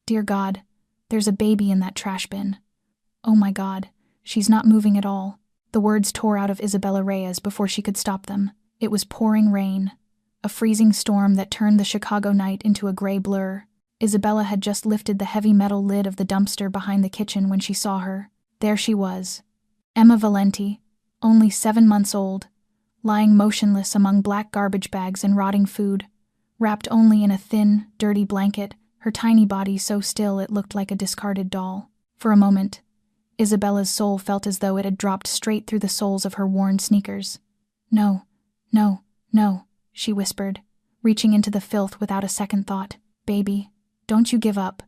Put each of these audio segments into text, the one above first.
Dear God, there's a baby in that trash bin. Oh my God, she's not moving at all. The words tore out of Isabella Reyes before she could stop them. It was pouring rain, a freezing storm that turned the Chicago night into a gray blur. Isabella had just lifted the heavy metal lid of the dumpster behind the kitchen when she saw her. There she was, Emma Valenti, only 7 months old, lying motionless among black garbage bags and rotting food, wrapped only in a thin, dirty blanket, her tiny body so still it looked like a discarded doll. For a moment, Isabella's soul felt as though it had dropped straight through the soles of her worn sneakers. No, no, no, she whispered, reaching into the filth without a second thought. Baby, don't you give up.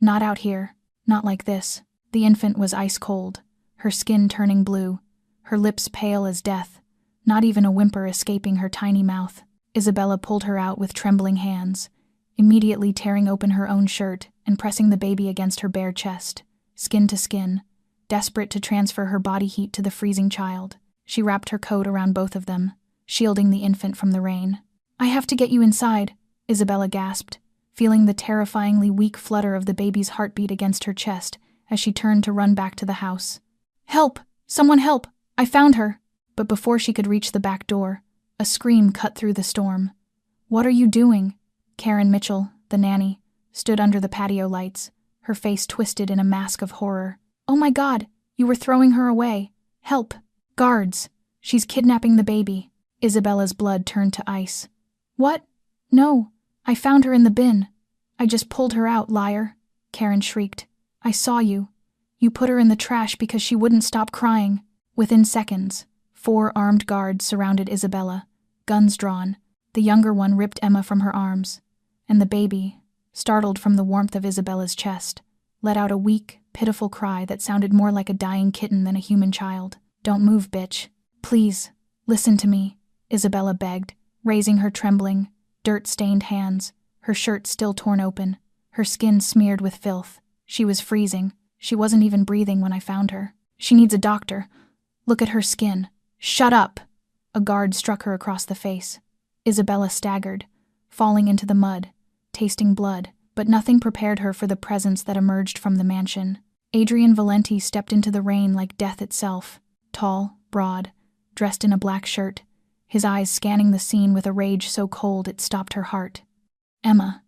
Not out here. Not like this. The infant was ice cold, her skin turning blue, her lips pale as death, not even a whimper escaping her tiny mouth. Isabella pulled her out with trembling hands, immediately tearing open her own shirt and pressing the baby against her bare chest, skin to skin, desperate to transfer her body heat to the freezing child. She wrapped her coat around both of them, shielding the infant from the rain. I have to get you inside, Isabella gasped, feeling the terrifyingly weak flutter of the baby's heartbeat against her chest as she turned to run back to the house. Help! Someone help! I found her! But before she could reach the back door, a scream cut through the storm. What are you doing? Karen Mitchell, the nanny, stood under the patio lights, her face twisted in a mask of horror. Oh my God! You were throwing her away! Help! Guards! She's kidnapping the baby. Isabella's blood turned to ice. What? No, I found her in the bin. I just pulled her out, liar, Karen shrieked. I saw you. You put her in the trash because she wouldn't stop crying. Within seconds, 4 armed guards surrounded Isabella, guns drawn. The younger one ripped Emma from her arms, and the baby, startled from the warmth of Isabella's chest, let out a weak, pitiful cry that sounded more like a dying kitten than a human child. Don't move, bitch. Please, listen to me, Isabella begged, raising her trembling, dirt-stained hands, her shirt still torn open, her skin smeared with filth. She was freezing. She wasn't even breathing when I found her. She needs a doctor. Look at her skin. Shut up! A guard struck her across the face. Isabella staggered, falling into the mud, tasting blood, but nothing prepared her for the presence that emerged from the mansion. Adrian Valenti stepped into the rain like death itself, tall, broad, dressed in a black shirt, his eyes scanning the scene with a rage so cold it stopped her heart. Emma.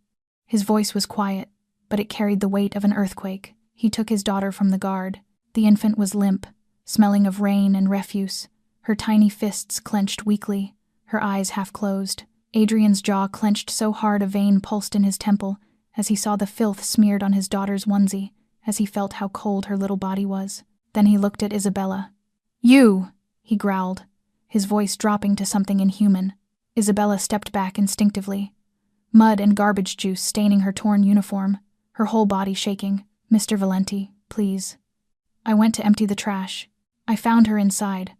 His voice was quiet, but it carried the weight of an earthquake. He took his daughter from the guard. The infant was limp, smelling of rain and refuse, her tiny fists clenched weakly, her eyes half closed. Adrian's jaw clenched so hard a vein pulsed in his temple as he saw the filth smeared on his daughter's onesie, as he felt how cold her little body was. Then he looked at Isabella. You! He growled, his voice dropping to something inhuman. Isabella stepped back instinctively, mud and garbage juice staining her torn uniform, her whole body shaking. Mr. Valenti, please. I went to empty the trash. I found her inside.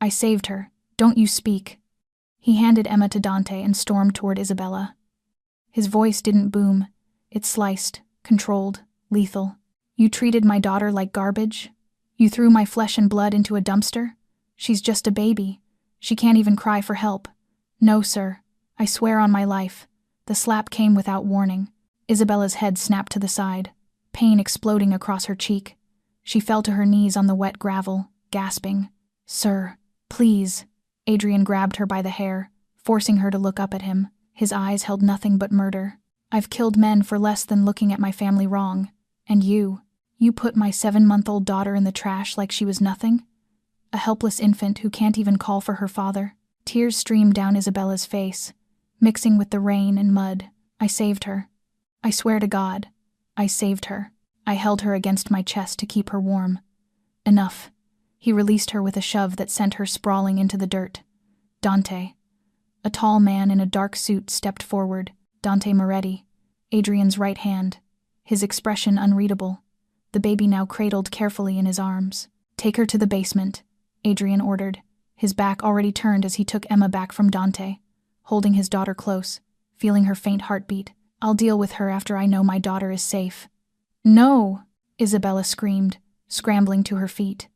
I saved her. Don't you speak. He handed Emma to Dante and stormed toward Isabella. His voice didn't boom. It sliced, controlled, lethal. You treated my daughter like garbage? You threw my flesh and blood into a dumpster? She's just a baby. She can't even cry for help. No, sir. I swear on my life. The slap came without warning. Isabella's head snapped to the side, pain exploding across her cheek. She fell to her knees on the wet gravel, gasping. Sir, please. Adrian grabbed her by the hair, forcing her to look up at him. His eyes held nothing but murder. I've killed men for less than looking at my family wrong. And you put my 7-month-old daughter in the trash like she was nothing? A helpless infant who can't even call for her father. Tears streamed down Isabella's face, mixing with the rain and mud. I saved her. I swear to God, I saved her. I held her against my chest to keep her warm. Enough. He released her with a shove that sent her sprawling into the dirt. Dante. A tall man in a dark suit stepped forward. Dante Moretti, Adrian's right hand, his expression unreadable, the baby now cradled carefully in his arms. Take her to the basement, Adrian ordered, his back already turned as he took Emma back from Dante, holding his daughter close, feeling her faint heartbeat. I'll deal with her after I know my daughter is safe. No, Isabella screamed, scrambling to her feet.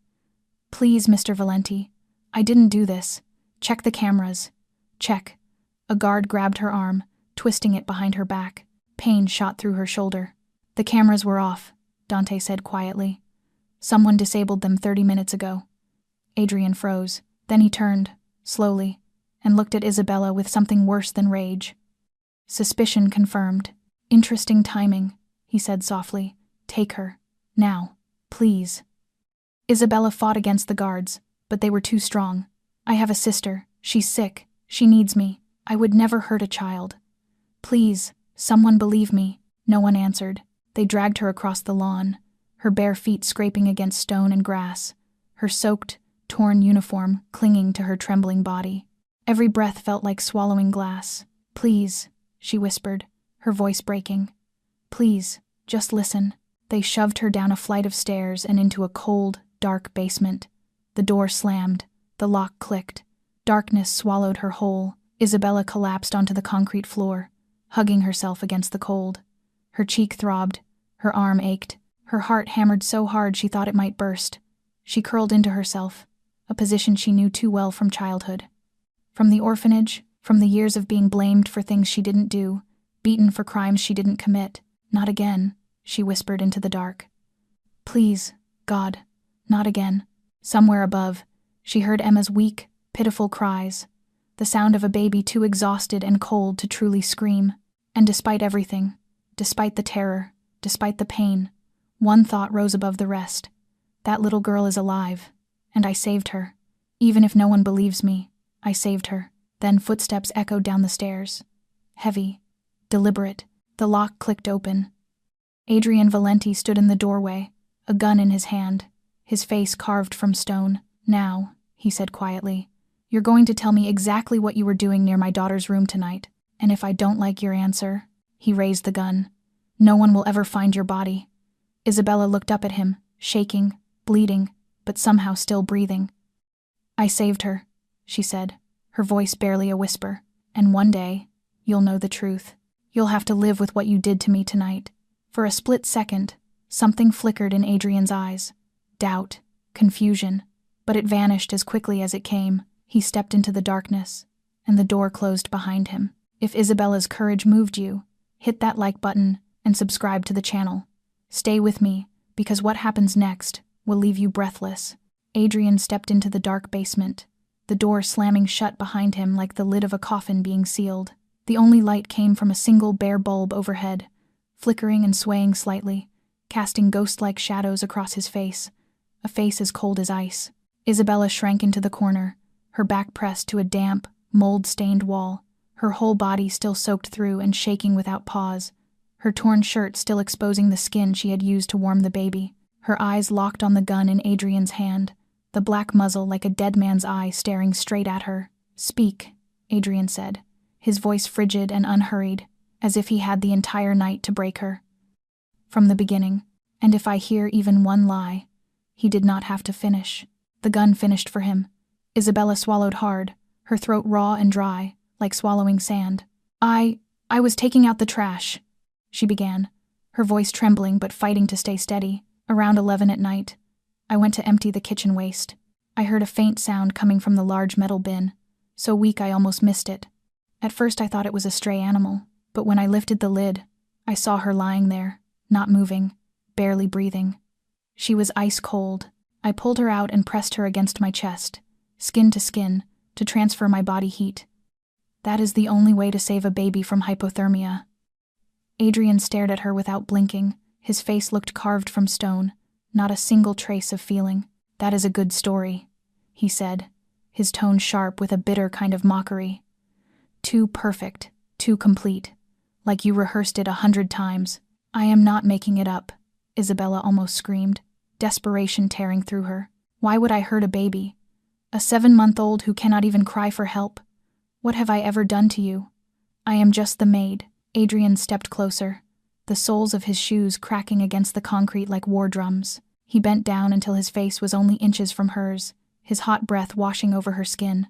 Please, Mr. Valenti, I didn't do this. Check the cameras. Check. A guard grabbed her arm, twisting it behind her back. Pain shot through her shoulder. The cameras were off, Dante said quietly. Someone disabled them 30 minutes ago. Adrian froze. Then he turned, slowly, and looked at Isabella with something worse than rage. Suspicion confirmed. Interesting timing, he said softly. Take her. Now. Please. Isabella fought against the guards, but they were too strong. I have a sister. She's sick. She needs me. I would never hurt a child. Please, someone believe me. No one answered. They dragged her across the lawn, her bare feet scraping against stone and grass, her soaked, torn uniform clinging to her trembling body. Every breath felt like swallowing glass. Please, she whispered, her voice breaking. Please, just listen. They shoved her down a flight of stairs and into a cold, dark basement. The door slammed. The lock clicked. Darkness swallowed her whole. Isabella collapsed onto the concrete floor, hugging herself against the cold. Her cheek throbbed. Her arm ached. Her heart hammered so hard she thought it might burst. She curled into herself, a position she knew too well from childhood. From the orphanage, from the years of being blamed for things she didn't do, beaten for crimes she didn't commit. Not again, she whispered into the dark. Please, God, not again. Somewhere above, she heard Emma's weak, pitiful cries, the sound of a baby too exhausted and cold to truly scream. And despite everything, despite the terror, despite the pain, one thought rose above the rest. That little girl is alive, and I saved her. Even if no one believes me, I saved her. Then footsteps echoed down the stairs. Heavy, deliberate. The lock clicked open. Adrian Valenti stood in the doorway, a gun in his hand, his face carved from stone. Now, he said quietly, you're going to tell me exactly what you were doing near my daughter's room tonight, and if I don't like your answer, he raised the gun. No one will ever find your body. Isabella looked up at him, shaking, bleeding, but somehow still breathing. I saved her, she said, her voice barely a whisper, and one day, you'll know the truth. You'll have to live with what you did to me tonight. For a split second, something flickered in Adrian's eyes. Doubt, confusion, but it vanished as quickly as it came. He stepped into the darkness, and the door closed behind him. If Isabella's courage moved you, hit that like button and subscribe to the channel. Stay with me, because what happens next will leave you breathless. Adrian stepped into the dark basement, the door slamming shut behind him like the lid of a coffin being sealed. The only light came from a single bare bulb overhead, flickering and swaying slightly, casting ghost-like shadows across his face, a face as cold as ice. Isabella shrank into the corner, her back pressed to a damp, mold-stained wall, her whole body still soaked through and shaking without pause, her torn shirt still exposing the skin she had used to warm the baby. Her eyes locked on the gun in Adrian's hand, the black muzzle like a dead man's eye staring straight at her. Speak, Adrian said, his voice frigid and unhurried, as if he had the entire night to break her. From the beginning, and if I hear even one lie, he did not have to finish. The gun finished for him. Isabella swallowed hard, her throat raw and dry, like swallowing sand. I was taking out the trash, she began, her voice trembling but fighting to stay steady. Around 11 at night, I went to empty the kitchen waste. I heard a faint sound coming from the large metal bin, so weak I almost missed it. At first I thought it was a stray animal, but when I lifted the lid, I saw her lying there, not moving, barely breathing. She was ice cold. I pulled her out and pressed her against my chest, skin to skin, to transfer my body heat. That is the only way to save a baby from hypothermia. Adrian stared at her without blinking. His face looked carved from stone, not a single trace of feeling. That is a good story, he said, his tone sharp with a bitter kind of mockery. Too perfect, too complete, like you rehearsed it 100 times. I am not making it up, Isabella almost screamed, desperation tearing through her. Why would I hurt a baby? A 7-month-old who cannot even cry for help? What have I ever done to you? I am just the maid. Adrian stepped closer, the soles of his shoes cracking against the concrete like war drums. He bent down until his face was only inches from hers, his hot breath washing over her skin.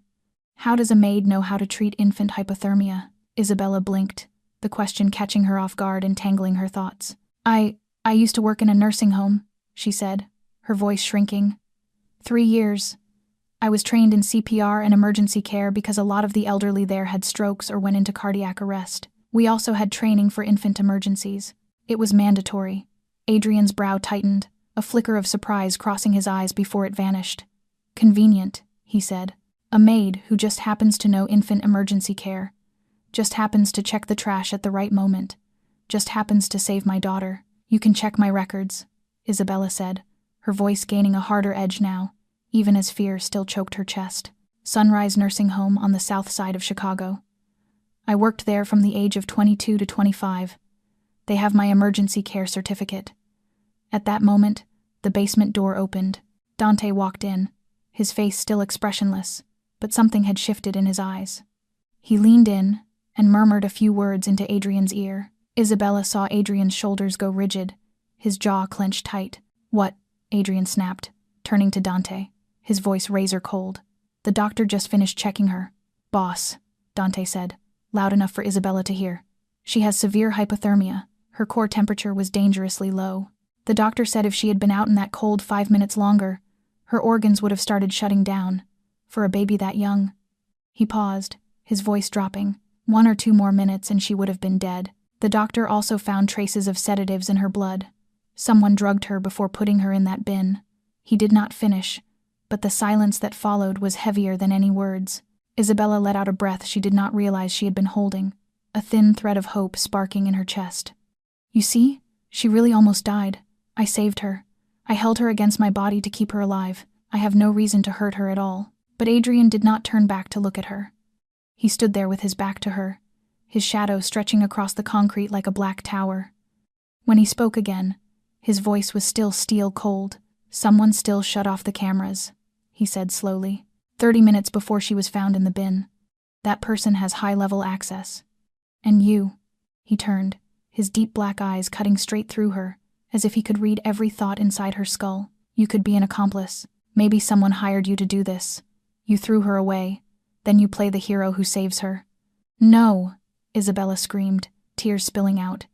How does a maid know how to treat infant hypothermia? Isabella blinked, the question catching her off guard and tangling her thoughts. I used to work in a nursing home, she said, her voice shrinking. 3 years. I was trained in CPR and emergency care because a lot of the elderly there had strokes or went into cardiac arrest. We also had training for infant emergencies. It was mandatory. Adrian's brow tightened, a flicker of surprise crossing his eyes before it vanished. Convenient, he said. A maid who just happens to know infant emergency care. Just happens to check the trash at the right moment. Just happens to save my daughter. You can check my records, Isabella said, her voice gaining a harder edge now, even as fear still choked her chest. Sunrise Nursing Home on the south side of Chicago. I worked there from the age of 22 to 25. They have my emergency care certificate. At that moment, the basement door opened. Dante walked in, his face still expressionless, but something had shifted in his eyes. He leaned in and murmured a few words into Adrian's ear. Isabella saw Adrian's shoulders go rigid, his jaw clenched tight. "What?" Adrian snapped, turning to Dante, his voice razor cold. "The doctor just finished checking her." "Boss," Dante said, loud enough for Isabella to hear. "She has severe hypothermia. Her core temperature was dangerously low. The doctor said if she had been out in that cold 5 minutes longer, her organs would have started shutting down. For a baby that young." He paused, his voice dropping. 1 or 2 more minutes and she would have been dead. The doctor also found traces of sedatives in her blood. Someone drugged her before putting her in that bin. He did not finish, but the silence that followed was heavier than any words. Isabella let out a breath she did not realize she had been holding, a thin thread of hope sparking in her chest. "You see? She really almost died. I saved her. I held her against my body to keep her alive. I have no reason to hurt her at all." But Adrian did not turn back to look at her. He stood there with his back to her, his shadow stretching across the concrete like a black tower. When he spoke again, his voice was still steel cold. "Someone still shut off the cameras," he said slowly. 30 minutes before she was found in the bin. That person has high-level access. And you," he turned, his deep black eyes cutting straight through her, as if he could read every thought inside her skull. "You could be an accomplice. Maybe someone hired you to do this. You threw her away. Then you play the hero who saves her." "No," Isabella screamed, tears spilling out.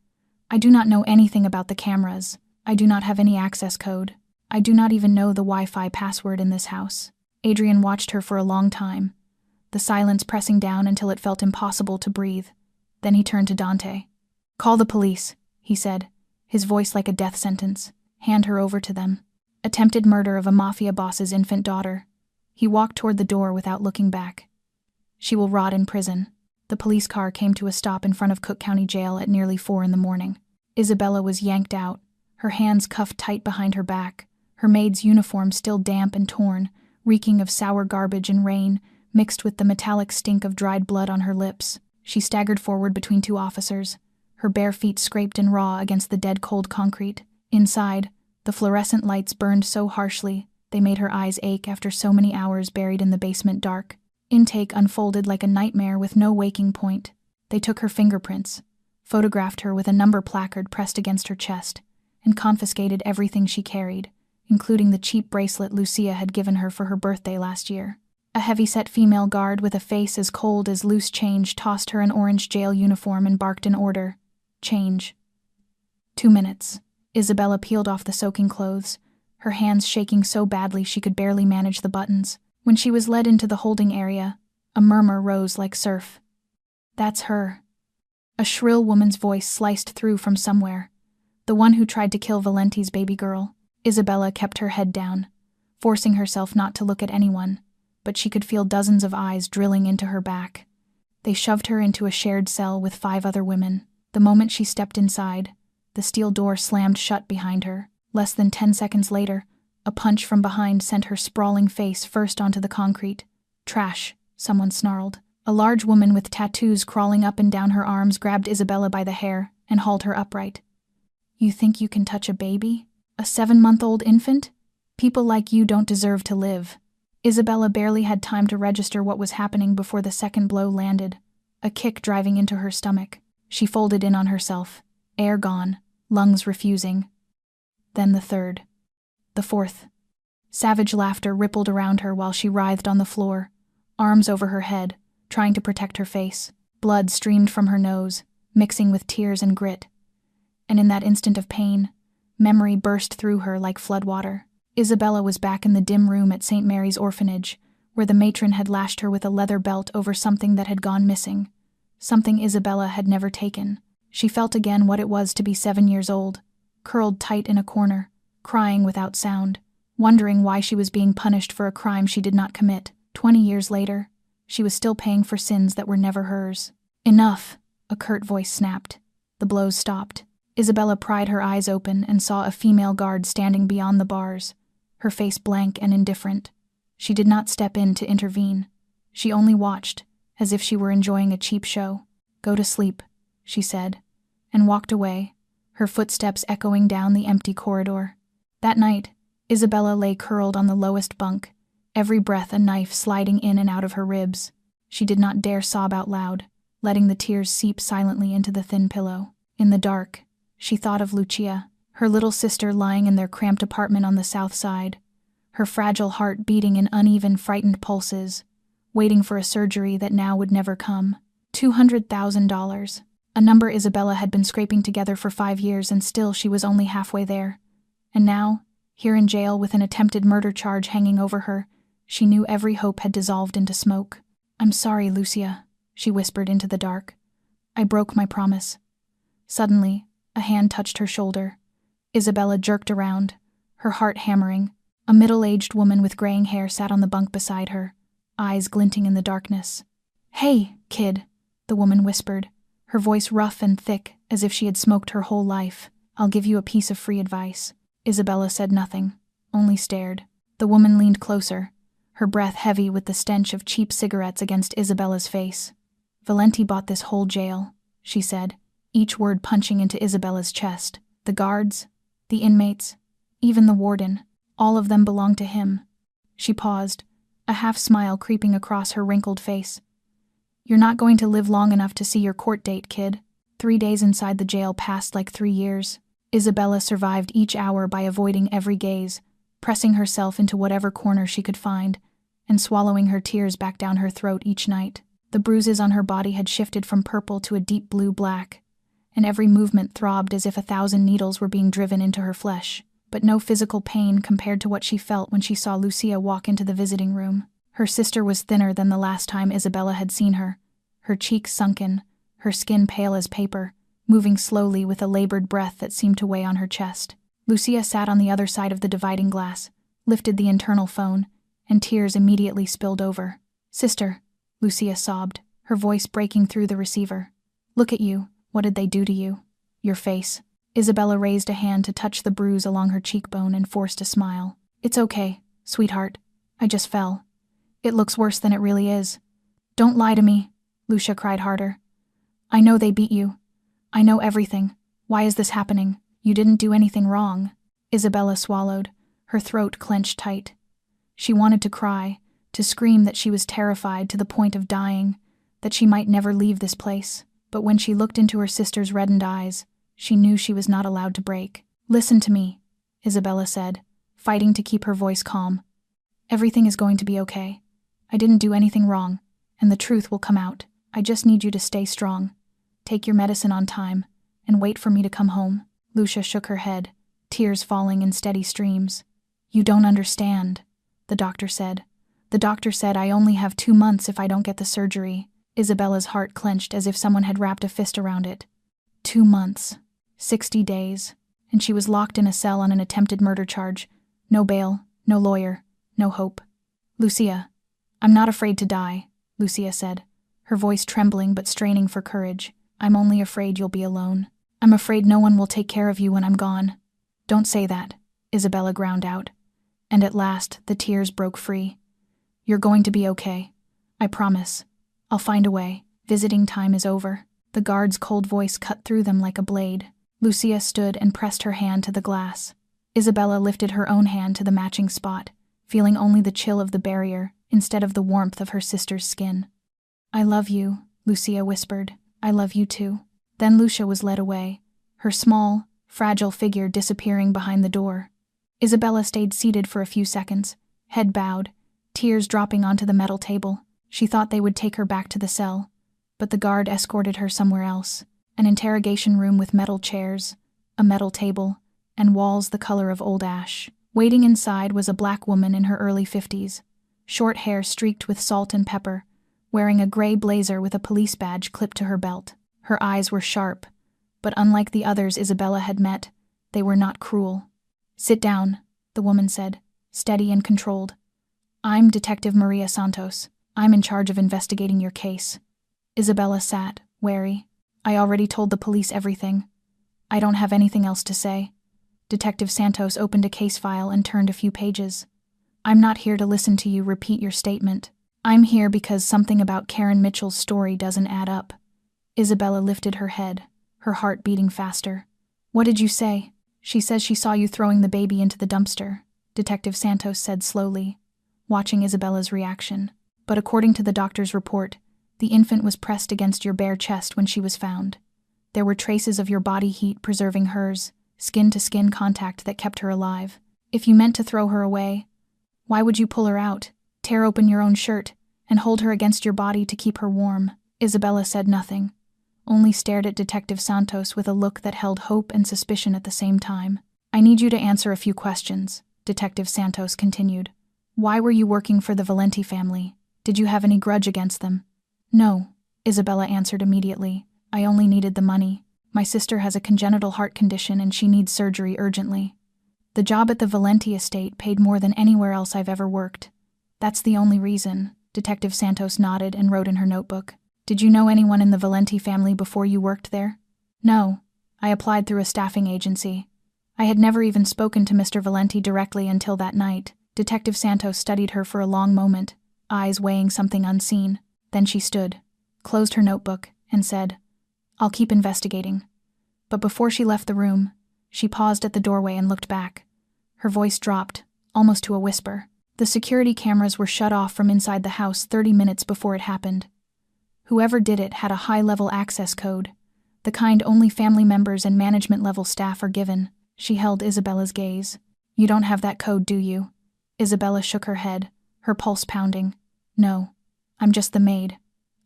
"I do not know anything about the cameras. I do not have any access code. I do not even know the Wi-Fi password in this house." Adrian watched her for a long time, the silence pressing down until it felt impossible to breathe. Then he turned to Dante. "Call the police," he said, his voice like a death sentence. "Hand her over to them." Attempted murder of a Mafia boss's infant daughter. He walked toward the door without looking back. "She will rot in prison." The police car came to a stop in front of Cook County Jail at nearly 4 in the morning. Isabella was yanked out, her hands cuffed tight behind her back, her maid's uniform still damp and torn, reeking of sour garbage and rain, mixed with the metallic stink of dried blood on her lips. She staggered forward between 2 officers, her bare feet scraped and raw against the dead-cold concrete. Inside, the fluorescent lights burned so harshly they made her eyes ache after so many hours buried in the basement dark. Intake unfolded like a nightmare with no waking point. They took her fingerprints, photographed her with a number placard pressed against her chest, and confiscated everything she carried, including the cheap bracelet Lucia had given her for her birthday last year. A heavy-set female guard with a face as cold as loose change tossed her an orange jail uniform and barked an order. "Change." 2 minutes. Isabella peeled off the soaking clothes, her hands shaking so badly she could barely manage the buttons. When she was led into the holding area, a murmur rose like surf. "That's her." A shrill woman's voice sliced through from somewhere. The one who tried to kill Valenti's baby girl. Isabella kept her head down, forcing herself not to look at anyone, but she could feel dozens of eyes drilling into her back. They shoved her into a shared cell with 5 other women. The moment she stepped inside, the steel door slammed shut behind her. Less than 10 seconds later, a punch from behind sent her sprawling face first onto the concrete. "Trash," someone snarled. A large woman with tattoos crawling up and down her arms grabbed Isabella by the hair and hauled her upright. "You think you can touch a baby? A 7-month-old infant? People like you don't deserve to live." Isabella barely had time to register what was happening before the second blow landed, a kick driving into her stomach. She folded in on herself, air gone, lungs refusing. Then the third. The fourth. Savage laughter rippled around her while she writhed on the floor, arms over her head, trying to protect her face. Blood streamed from her nose, mixing with tears and grit. And in that instant of pain, memory burst through her like floodwater. Isabella was back in the dim room at St. Mary's Orphanage, where the matron had lashed her with a leather belt over something that had gone missing, something Isabella had never taken. She felt again what it was to be 7 years old, curled tight in a corner, crying without sound, wondering why she was being punished for a crime she did not commit. 20 years later, she was still paying for sins that were never hers. "Enough," a curt voice snapped. The blows stopped. Isabella pried her eyes open and saw a female guard standing beyond the bars, her face blank and indifferent. She did not step in to intervene. She only watched, as if she were enjoying a cheap show. "Go to sleep," she said, and walked away, her footsteps echoing down the empty corridor. That night, Isabella lay curled on the lowest bunk, every breath a knife sliding in and out of her ribs. She did not dare sob out loud, letting the tears seep silently into the thin pillow. In the dark, she thought of Lucia, her little sister lying in their cramped apartment on the south side, her fragile heart beating in uneven, frightened pulses, waiting for a surgery that now would never come. $200,000. A number Isabella had been scraping together for 5 years, and still she was only halfway there. And now, here in jail with an attempted murder charge hanging over her, she knew every hope had dissolved into smoke. "I'm sorry, Lucia," she whispered into the dark. "I broke my promise." Suddenly, a hand touched her shoulder. Isabella jerked around, her heart hammering. A middle-aged woman with graying hair sat on the bunk beside her, eyes glinting in the darkness. "Hey, kid," the woman whispered, her voice rough and thick as if she had smoked her whole life. "I'll give you a piece of free advice." Isabella said nothing, only stared. The woman leaned closer, her breath heavy with the stench of cheap cigarettes against Isabella's face. "Valenti bought this whole jail," she said, each word punching into Isabella's chest. "The guards, the inmates, even the warden, all of them belong to him." She paused, a half-smile creeping across her wrinkled face. "You're not going to live long enough to see your court date, kid." 3 days inside the jail passed like 3 years. Isabella survived each hour by avoiding every gaze, pressing herself into whatever corner she could find, and swallowing her tears back down her throat each night. The bruises on her body had shifted from purple to a deep blue-black, and every movement throbbed as if 1,000 needles were being driven into her flesh, but no physical pain compared to what she felt when she saw Lucia walk into the visiting room. Her sister was thinner than the last time Isabella had seen her, her cheeks sunken, her skin pale as paper, moving slowly with a labored breath that seemed to weigh on her chest. Lucia sat on the other side of the dividing glass, lifted the internal phone, and tears immediately spilled over. "Sister," Lucia sobbed, her voice breaking through the receiver. "Look at you. What did they do to you? Your face." Isabella raised a hand to touch the bruise along her cheekbone and forced a smile. "It's okay, sweetheart. I just fell. It looks worse than it really is." "Don't lie to me," Lucia cried harder. "I know they beat you. I know everything. Why is this happening? You didn't do anything wrong." Isabella swallowed, her throat clenched tight. She wanted to cry, to scream that she was terrified to the point of dying, that she might never leave this place. But when she looked into her sister's reddened eyes, she knew she was not allowed to break. "Listen to me," Isabella said, fighting to keep her voice calm. "Everything is going to be okay. I didn't do anything wrong, and the truth will come out. I just need you to stay strong. Take your medicine on time, and wait for me to come home." Lucia shook her head, tears falling in steady streams. "You don't understand," the doctor said. "The doctor said I only have 2 months if I don't get the surgery." Isabella's heart clenched as if someone had wrapped a fist around it. 2 months. 60 days. And she was locked in a cell on an attempted murder charge. No bail, no lawyer, no hope. "Lucia, I'm not afraid to die," Lucia said, her voice trembling but straining for courage. "I'm only afraid you'll be alone. I'm afraid no one will take care of you when I'm gone." "Don't say that," Isabella ground out. And at last, the tears broke free. "You're going to be okay. I promise. I'll find a way. Visiting time is over." The guard's cold voice cut through them like a blade. Lucia stood and pressed her hand to the glass. Isabella lifted her own hand to the matching spot, feeling only the chill of the barrier instead of the warmth of her sister's skin. "I love you," Lucia whispered. "I love you too." Then Lucia was led away, her small, fragile figure disappearing behind the door. Isabella stayed seated for a few seconds, head bowed, tears dropping onto the metal table. She thought they would take her back to the cell, but the guard escorted her somewhere else, an interrogation room with metal chairs, a metal table, and walls the color of old ash. Waiting inside was a black woman in her early 50s, short hair streaked with salt and pepper, wearing a gray blazer with a police badge clipped to her belt. Her eyes were sharp, But unlike the others Isabella had met, they were not cruel. "Sit down," the woman said, steady and controlled. "I'm Detective Maria Santos. I'm in charge of investigating your case." Isabella sat, wary. "I already told the police everything. I don't have anything else to say." Detective Santos opened a case file and turned a few pages. "I'm not here to listen to you repeat your statement. I'm here because something about Karen Mitchell's story doesn't add up." Isabella lifted her head, her heart beating faster. "What did you say?" "She says she saw you throwing the baby into the dumpster," Detective Santos said slowly, watching Isabella's reaction. "But according to the doctor's report, the infant was pressed against your bare chest when she was found. There were traces of your body heat preserving hers, skin-to-skin contact that kept her alive. If you meant to throw her away, why would you pull her out, tear open your own shirt, and hold her against your body to keep her warm?" Isabella said nothing, only stared at Detective Santos with a look that held hope and suspicion at the same time. "I need you to answer a few questions," Detective Santos continued. "Why were you working for the Valenti family? Did you have any grudge against them?" "No," Isabella answered immediately. "I only needed the money. My sister has a congenital heart condition and she needs surgery urgently. The job at the Valenti estate paid more than anywhere else I've ever worked. That's the only reason." Detective Santos nodded and wrote in her notebook. "Did you know anyone in the Valenti family before you worked there?" "No. I applied through a staffing agency. I had never even spoken to Mr. Valenti directly until that night." Detective Santos studied her for a long moment, eyes weighing something unseen. Then she stood, closed her notebook, and said, "I'll keep investigating." But before she left the room, she paused at the doorway and looked back. Her voice dropped, almost to a whisper. The security cameras were shut off from inside the house 30 minutes before it happened. Whoever did it had a high-level access code, the kind only family members and management-level staff are given. She held Isabella's gaze. "You don't have that code, do you?" Isabella shook her head, her pulse pounding. "No, I'm just the maid.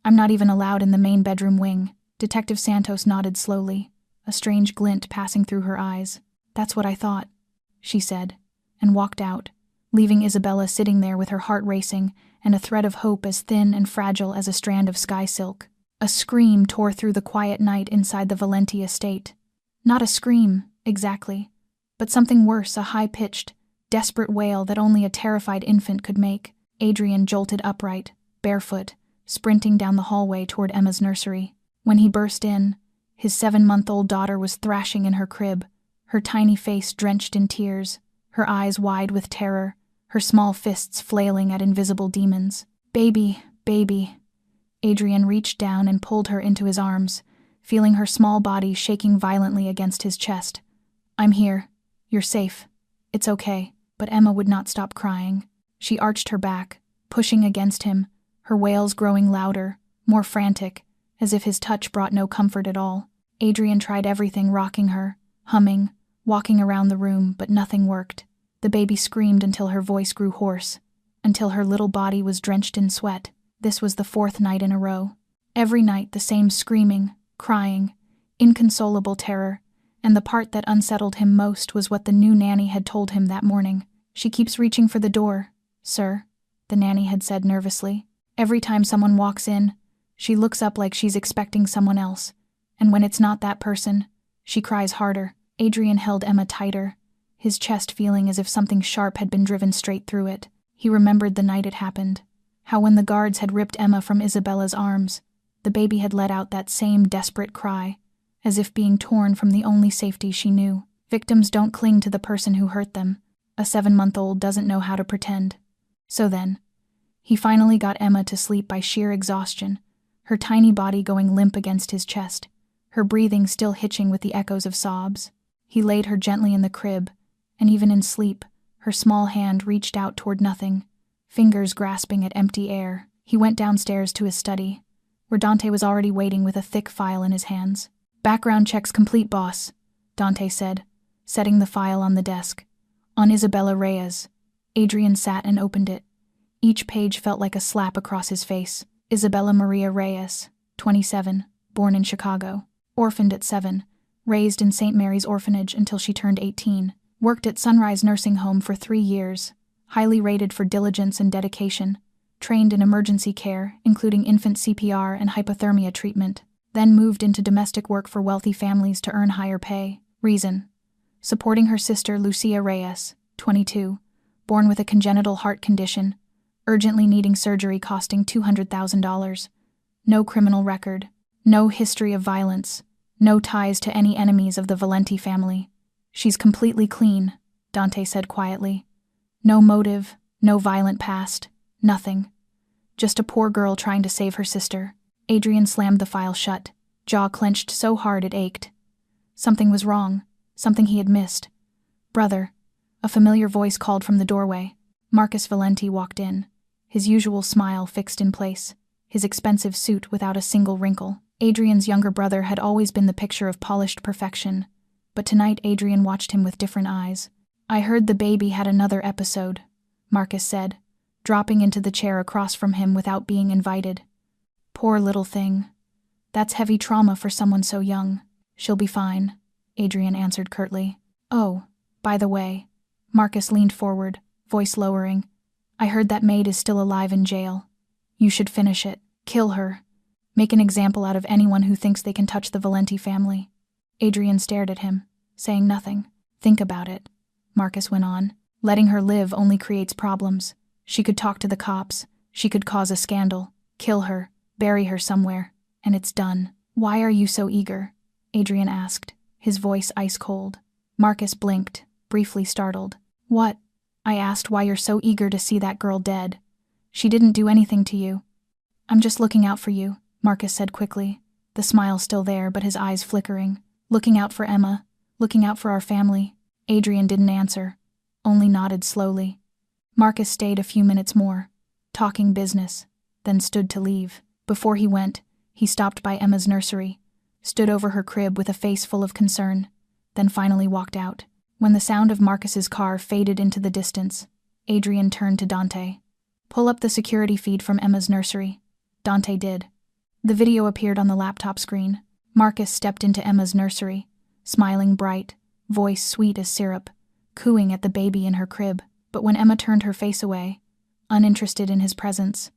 I'm not even allowed in the main bedroom wing." Detective Santos nodded slowly, a strange glint passing through her eyes. "That's what I thought," she said, and walked out, leaving Isabella sitting there with her heart racing and a thread of hope as thin and fragile as a strand of sky silk. A scream tore through the quiet night inside the Valenti estate. Not a scream, exactly, but something worse, a high-pitched, desperate wail that only a terrified infant could make. Adrian jolted upright, barefoot, sprinting down the hallway toward Emma's nursery. When he burst in, his 7-month-old daughter was thrashing in her crib, her tiny face drenched in tears, her eyes wide with terror, her small fists flailing at invisible demons. "Baby, baby." Adrian reached down and pulled her into his arms, feeling her small body shaking violently against his chest. "I'm here. You're safe. It's okay." But Emma would not stop crying. She arched her back, pushing against him, her wails growing louder, more frantic, as if his touch brought no comfort at all. Adrian tried everything, rocking her, humming, walking around the room, but nothing worked. The baby screamed until her voice grew hoarse, until her little body was drenched in sweat. This was the 4th night in a row. Every night the same screaming, crying, inconsolable terror, and the part that unsettled him most was what the new nanny had told him that morning. "She keeps reaching for the door, sir," the nanny had said nervously. "Every time someone walks in, she looks up like she's expecting someone else, and when it's not that person, she cries harder." Adrian held Emma tighter, his chest feeling as if something sharp had been driven straight through it. He remembered the night it happened, how when the guards had ripped Emma from Isabella's arms, the baby had let out that same desperate cry, as if being torn from the only safety she knew. Victims don't cling to the person who hurt them. A 7-month-old doesn't know how to pretend. So then, he finally got Emma to sleep by sheer exhaustion, her tiny body going limp against his chest, her breathing still hitching with the echoes of sobs. He laid her gently in the crib, and even in sleep, her small hand reached out toward nothing, fingers grasping at empty air. He went downstairs to his study, where Dante was already waiting with a thick file in his hands. "Background checks complete, boss," Dante said, setting the file on the desk. "On Isabella Reyes." Adrian sat and opened it. Each page felt like a slap across his face. Isabella Maria Reyes, 27, born in Chicago. Orphaned at 7, raised in St. Mary's Orphanage until she turned 18. Worked at Sunrise Nursing Home for 3 years. Highly rated for diligence and dedication. Trained in emergency care, including infant CPR and hypothermia treatment. then moved into domestic work for wealthy families to earn higher pay. Reason: supporting her sister Lucia Reyes, 22, born with a congenital heart condition, urgently needing surgery costing $200,000. No criminal record, no history of violence, no ties to any enemies of the Valenti family. She's completely clean, Dante said quietly. No motive, no violent past, nothing. Just a poor girl trying to save her sister. Adrian slammed the file shut, jaw clenched so hard it ached. Something was wrong, something he had missed. "Brother," a familiar voice called from the doorway. Marcus Valenti walked in, his usual smile fixed in place, his expensive suit without a single wrinkle. Adrian's younger brother had always been the picture of polished perfection, but tonight Adrian watched him with different eyes. "I heard the baby had another episode," Marcus said, dropping into the chair across from him without being invited. "Poor little thing. That's heavy trauma for someone so young." "She'll be fine," Adrian answered curtly. "Oh, by the way," Marcus leaned forward, voice lowering, "I heard that maid is still alive in jail. You should finish it. Kill her. Make an example out of anyone who thinks they can touch the Valenti family." Adrian stared at him, saying nothing. "Think about it," Marcus went on. "Letting her live only creates problems. She could talk to the cops, she could cause a scandal, kill her, bury her somewhere, and it's done." "Why are you so eager?" Adrian asked, his voice ice cold. Marcus blinked, briefly startled. "What?" "I asked why you're so eager to see that girl dead. She didn't do anything to you." "I'm just looking out for you," Marcus said quickly, the smile still there but his eyes flickering. "Looking out for Emma, looking out for our family." Adrian didn't answer, only nodded slowly. Marcus stayed a few minutes more, talking business, then stood to leave. Before he went, he stopped by Emma's nursery, stood over her crib with a face full of concern, then finally walked out. When the sound of Marcus's car faded into the distance, Adrian turned to Dante. "Pull up the security feed from Emma's nursery." Dante did. The video appeared on the laptop screen. Marcus stepped into Emma's nursery, smiling bright, voice sweet as syrup, cooing at the baby in her crib. But when Emma turned her face away, uninterested in his presence,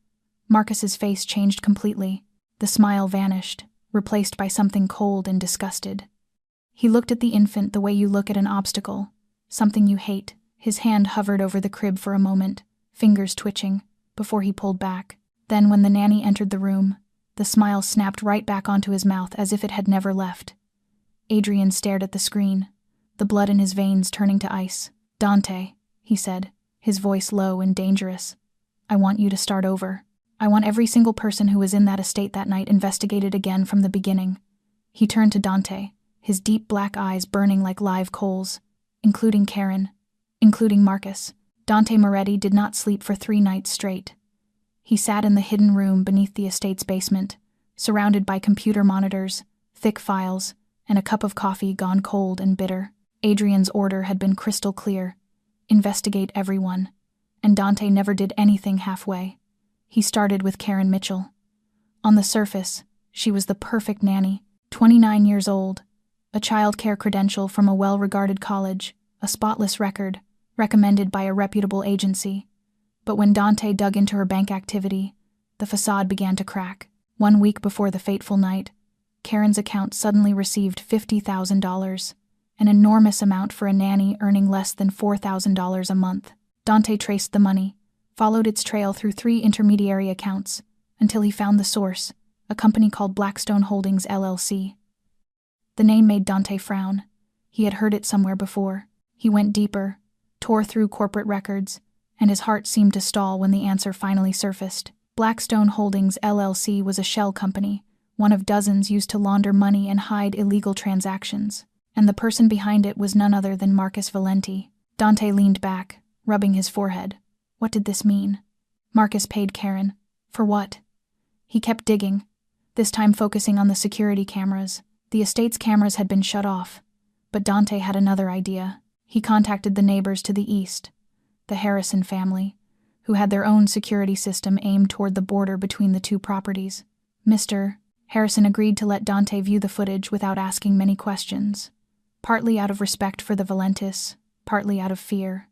Marcus's face changed completely. The smile vanished, replaced by something cold and disgusted. He looked at the infant the way you look at an obstacle, something you hate. His hand hovered over the crib for a moment, fingers twitching, before he pulled back. Then when the nanny entered the room, the smile snapped right back onto his mouth as if it had never left. Adrian stared at the screen, the blood in his veins turning to ice. "Dante," he said, his voice low and dangerous, "I want you to start over. I want every single person who was in that estate that night investigated again from the beginning." He turned to Dante, his deep black eyes burning like live coals, including Karen, including Marcus. Dante Moretti did not sleep for 3 nights straight. He sat in the hidden room beneath the estate's basement, surrounded by computer monitors, thick files, and a cup of coffee gone cold and bitter. Adrian's order had been crystal clear: investigate everyone, and Dante never did anything halfway. He started with Karen Mitchell. On the surface, she was the perfect nanny, 29 years old, a child care credential from a well-regarded college, a spotless record, recommended by a reputable agency. But when Dante dug into her bank activity, the facade began to crack. 1 week before the fateful night, Karen's account suddenly received $50,000, an enormous amount for a nanny earning less than $4,000 a month. Dante traced the money, followed its trail through 3 intermediary accounts, until he found the source, a company called Blackstone Holdings LLC. The name made Dante frown. He had heard it somewhere before. He went deeper, tore through corporate records, and his heart seemed to stall when the answer finally surfaced. Blackstone Holdings LLC was a shell company, one of dozens used to launder money and hide illegal transactions, and the person behind it was none other than Marcus Valenti. Dante leaned back, rubbing his forehead. What did this mean? Marcus paid Karen. For what? He kept digging, this time focusing on the security cameras. The estate's cameras had been shut off, but Dante had another idea. He contacted the neighbors to the east, the Harrison family, who had their own security system aimed toward the border between the 2 properties. Mr. Harrison agreed to let Dante view the footage without asking many questions, partly out of respect for the Valentis, partly out of fear.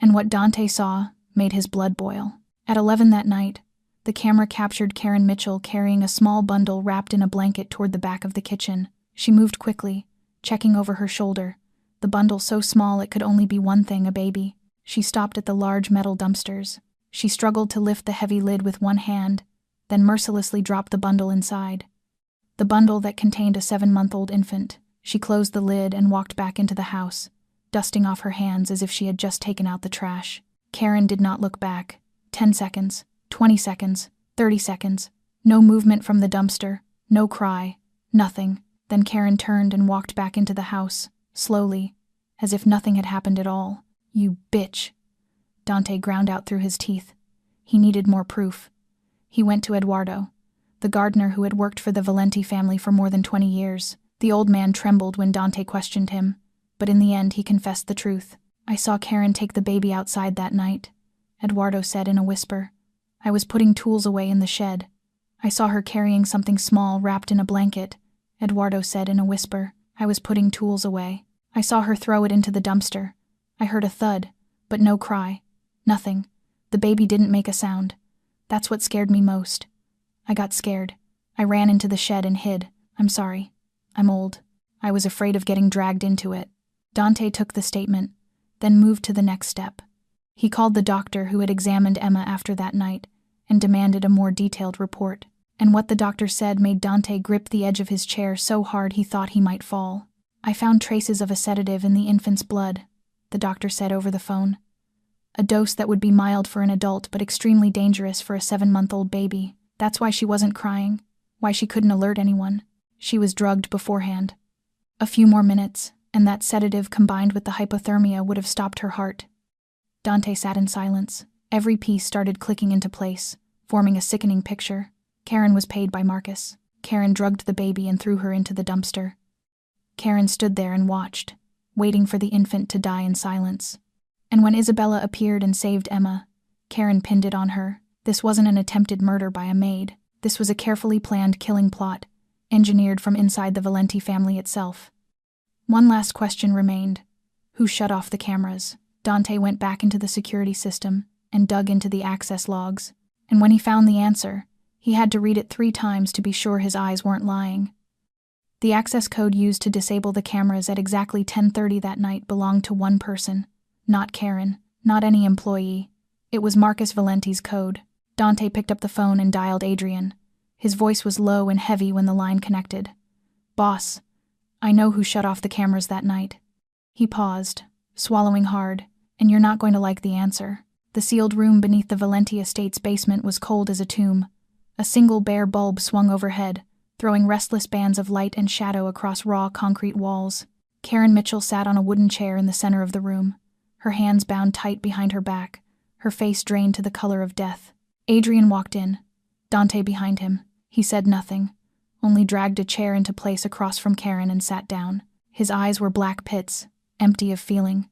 And what Dante saw made his blood boil. At 11 that night, The camera captured Karen Mitchell carrying a small bundle wrapped in a blanket toward the back of the kitchen. She moved quickly, checking over her shoulder, the bundle so small it could only be one thing, a baby. She stopped at the large metal dumpsters. She struggled to lift the heavy lid with one hand, then mercilessly dropped the bundle inside. The bundle that contained a 7-month-old infant. She closed the lid and walked back into the house, dusting off her hands as if she had just taken out the trash. Karen did not look back. 10 seconds, 20 seconds, 30 seconds. No movement from the dumpster, no cry, nothing. Then Karen turned and walked back into the house, slowly, as if nothing had happened at all. "You bitch," Dante ground out through his teeth. He needed more proof. He went to Eduardo, the gardener who had worked for the Valenti family for more than 20 years. The old man trembled when Dante questioned him, but in the end he confessed the truth. "I saw Karen take the baby outside that night," Eduardo said in a whisper. "I was putting tools away in the shed. I saw her carrying something small wrapped in a blanket," Eduardo said in a whisper. "I was putting tools away. I saw her throw it into the dumpster. I heard a thud, but no cry. Nothing. The baby didn't make a sound. That's what scared me most. I got scared. I ran into the shed and hid. I'm sorry. I'm old. I was afraid of getting dragged into it." Dante took the statement, then moved to the next step. He called the doctor who had examined Emma after that night and demanded a more detailed report. And what the doctor said made Dante grip the edge of his chair so hard he thought he might fall. "I found traces of a sedative in the infant's blood," the doctor said over the phone. "A dose that would be mild for an adult but extremely dangerous for a 7-month-old baby. That's why she wasn't crying, why she couldn't alert anyone. She was drugged beforehand. A few more minutes, and that sedative combined with the hypothermia would have stopped her heart." Dante sat in silence. Every piece started clicking into place, forming a sickening picture. Karen was paid by Marcus. Karen drugged the baby and threw her into the dumpster. Karen stood there and watched, waiting for the infant to die in silence. And when Isabella appeared and saved Emma, Karen pinned it on her. This wasn't an attempted murder by a maid. This was a carefully planned killing plot, engineered from inside the Valenti family itself. One last question remained. Who shut off the cameras? Dante went back into the security system and dug into the access logs. And when he found the answer, he had to read it 3 times to be sure his eyes weren't lying. The access code used to disable the cameras at exactly 10:30 that night belonged to one person. Not Karen, not any employee. It was Marcus Valenti's code. Dante picked up the phone and dialed Adrian. His voice was low and heavy when the line connected. "Boss, I know who shut off the cameras that night." He paused, swallowing hard, "and you're not going to like the answer." The sealed room beneath the Valenti estate's basement was cold as a tomb. A single bare bulb swung overhead, throwing restless bands of light and shadow across raw concrete walls. Karen Mitchell sat on a wooden chair in the center of the room, her hands bound tight behind her back, her face drained to the color of death. Adrian walked in, Dante behind him. He said nothing, only dragged a chair into place across from Karen and sat down. His eyes were black pits, empty of feeling.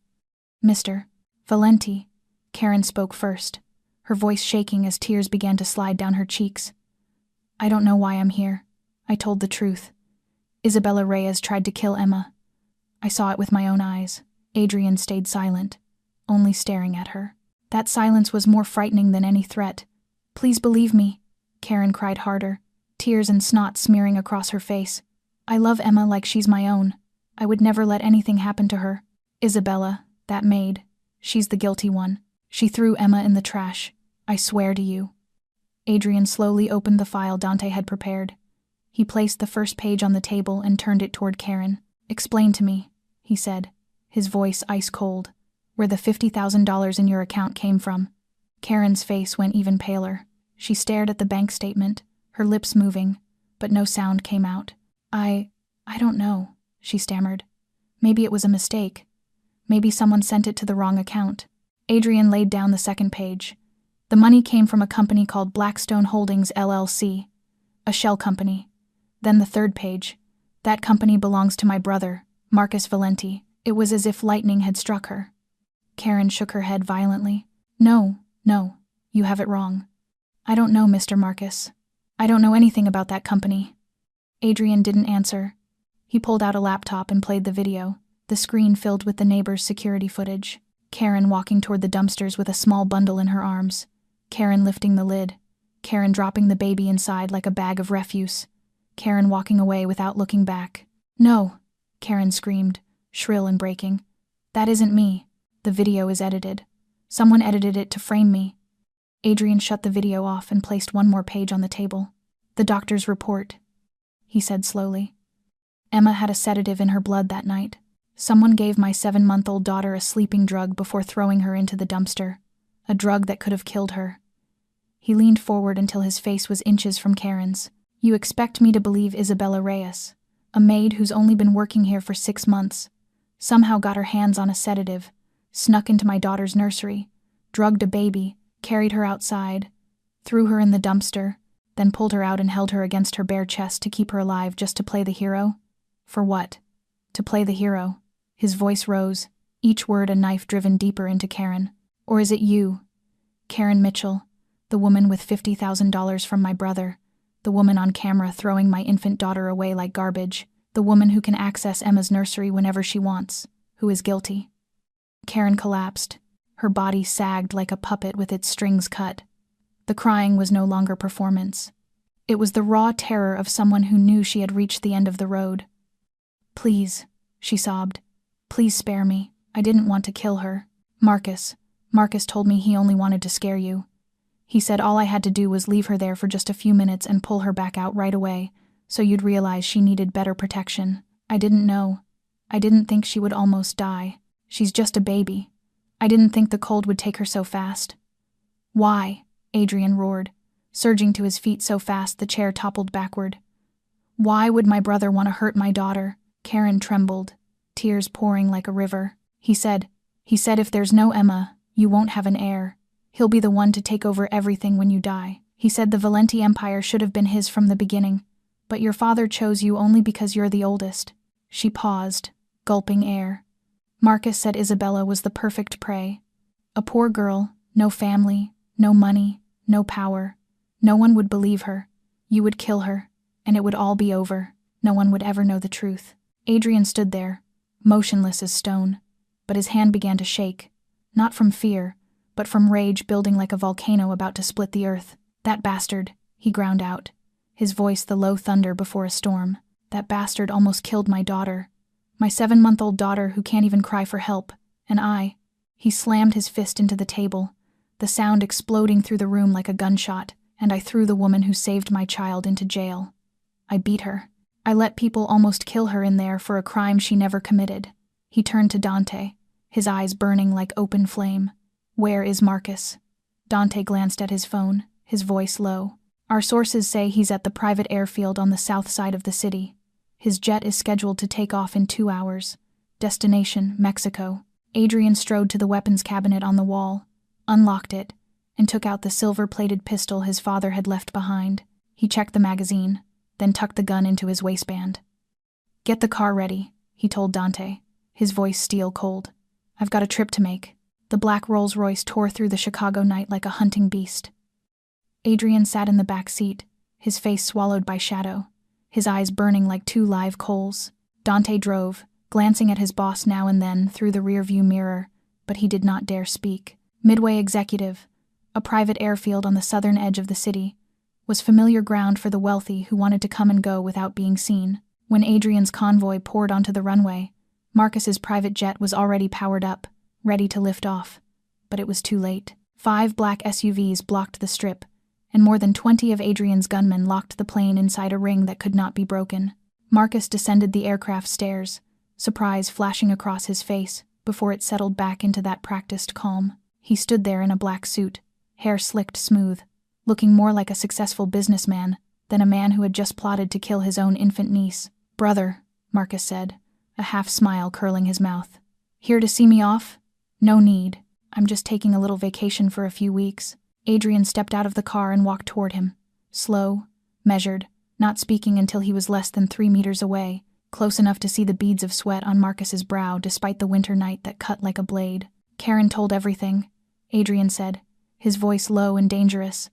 "Mr. Valenti," Karen spoke first, her voice shaking as tears began to slide down her cheeks. "I don't know why I'm here. I told the truth. Isabella Reyes tried to kill Emma. I saw it with my own eyes." Adrian stayed silent, only staring at her. That silence was more frightening than any threat. "Please believe me," Karen cried harder, tears and snot smearing across her face. "I love Emma like she's my own. I would never let anything happen to her. Isabella, that maid, she's the guilty one. She threw Emma in the trash. I swear to you." Adrian slowly opened the file Dante had prepared. He placed the first page on the table and turned it toward Karen. "Explain to me," he said, his voice ice cold, "where the $50,000 in your account came from." Karen's face went even paler. She stared at the bank statement, her lips moving, but no sound came out. I don't know," she stammered. "Maybe it was a mistake. Maybe someone sent it to the wrong account." Adrian laid down the second page. "The money came from a company called Blackstone Holdings LLC, a shell company." Then the third page. "That company belongs to my brother, Marcus Valenti." It was as if lightning had struck her. Karen shook her head violently. No, you have it wrong. I don't know Mr. Marcus. I don't know anything about that company." Adrian didn't answer. He pulled out a laptop and played the video, the screen filled with the neighbor's security footage. Karen walking toward the dumpsters with a small bundle in her arms. Karen lifting the lid. Karen dropping the baby inside like a bag of refuse. Karen walking away without looking back. "No!" Karen screamed, shrill and breaking. "That isn't me. The video is edited. Someone edited it to frame me." Adrian shut the video off and placed one more page on the table. "The doctor's report," he said slowly. "Emma had a sedative in her blood that night. Someone gave my 7-month-old daughter a sleeping drug before throwing her into the dumpster. A drug that could have killed her." He leaned forward until his face was inches from Karen's. "You expect me to believe Isabella Reyes, a maid who's only been working here for 6 months, somehow got her hands on a sedative, snuck into my daughter's nursery, drugged a baby, carried her outside, threw her in the dumpster, then pulled her out and held her against her bare chest to keep her alive just to play the hero? For what? To play the hero." His voice rose, each word a knife driven deeper into Karen. "Or is it you? Karen Mitchell, the woman with $50,000 from my brother, the woman on camera throwing my infant daughter away like garbage, the woman who can access Emma's nursery whenever she wants, who is guilty." Karen collapsed. Her body sagged like a puppet with its strings cut. The crying was no longer performance. It was the raw terror of someone who knew she had reached the end of the road. "Please," she sobbed. "Please spare me. I didn't want to kill her. Marcus told me he only wanted to scare you. He said all I had to do was leave her there for just a few minutes and pull her back out right away, so you'd realize she needed better protection. I didn't know. I didn't think she would almost die. She's just a baby. I didn't think the cold would take her so fast." "Why?" Adrian roared, surging to his feet so fast the chair toppled backward. "Why would my brother want to hurt my daughter?" Karen trembled, tears pouring like a river. He said if there's no Emma, you won't have an heir. He'll be the one to take over everything when you die. He said the Valenti Empire should have been his from the beginning, but your father chose you only because you're the oldest." She paused, gulping air. "Marcus said Isabella was the perfect prey. A poor girl, no family, no money, no power. No one would believe her. You would kill her, and it would all be over. No one would ever know the truth." Adrian stood there, motionless as stone, but his hand began to shake, not from fear, but from rage building like a volcano about to split the earth. "That bastard," he ground out, his voice the low thunder before a storm. "That bastard almost killed my daughter. My 7-month-old daughter who can't even cry for help. And I..." He slammed his fist into the table, the sound exploding through the room like a gunshot. "And I threw the woman who saved my child into jail. I beat her. I let people almost kill her in there for a crime she never committed." He turned to Dante, his eyes burning like open flame. "Where is Marcus?" Dante glanced at his phone, his voice low. "Our sources say he's at the private airfield on the south side of the city. His jet is scheduled to take off in 2 hours. Destination, Mexico." Adrian strode to the weapons cabinet on the wall, unlocked it, and took out the silver-plated pistol his father had left behind. He checked the magazine, then tucked the gun into his waistband. "Get the car ready," he told Dante, his voice steel cold. "I've got a trip to make." The black Rolls-Royce tore through the Chicago night like a hunting beast. Adrian sat in the back seat, his face swallowed by shadow, his eyes burning like 2 live coals. Dante drove, glancing at his boss now and then through the rearview mirror, but he did not dare speak. Midway Executive, a private airfield on the southern edge of the city, was familiar ground for the wealthy who wanted to come and go without being seen. When Adrian's convoy poured onto the runway, Marcus's private jet was already powered up, ready to lift off. But it was too late. 5 black SUVs blocked the strip, and more than 20 of Adrian's gunmen locked the plane inside a ring that could not be broken. Marcus descended the aircraft stairs, surprise flashing across his face before it settled back into that practiced calm. He stood there in a black suit, hair slicked smooth, looking more like a successful businessman than a man who had just plotted to kill his own infant niece. "Brother," Marcus said, a half-smile curling his mouth. "Here to see me off? No need. I'm just taking a little vacation for a few weeks." Adrian stepped out of the car and walked toward him, slow, measured, not speaking until he was less than 3 meters away, close enough to see the beads of sweat on Marcus's brow despite the winter night that cut like a blade. "Karen told everything," Adrian said, his voice low and dangerous.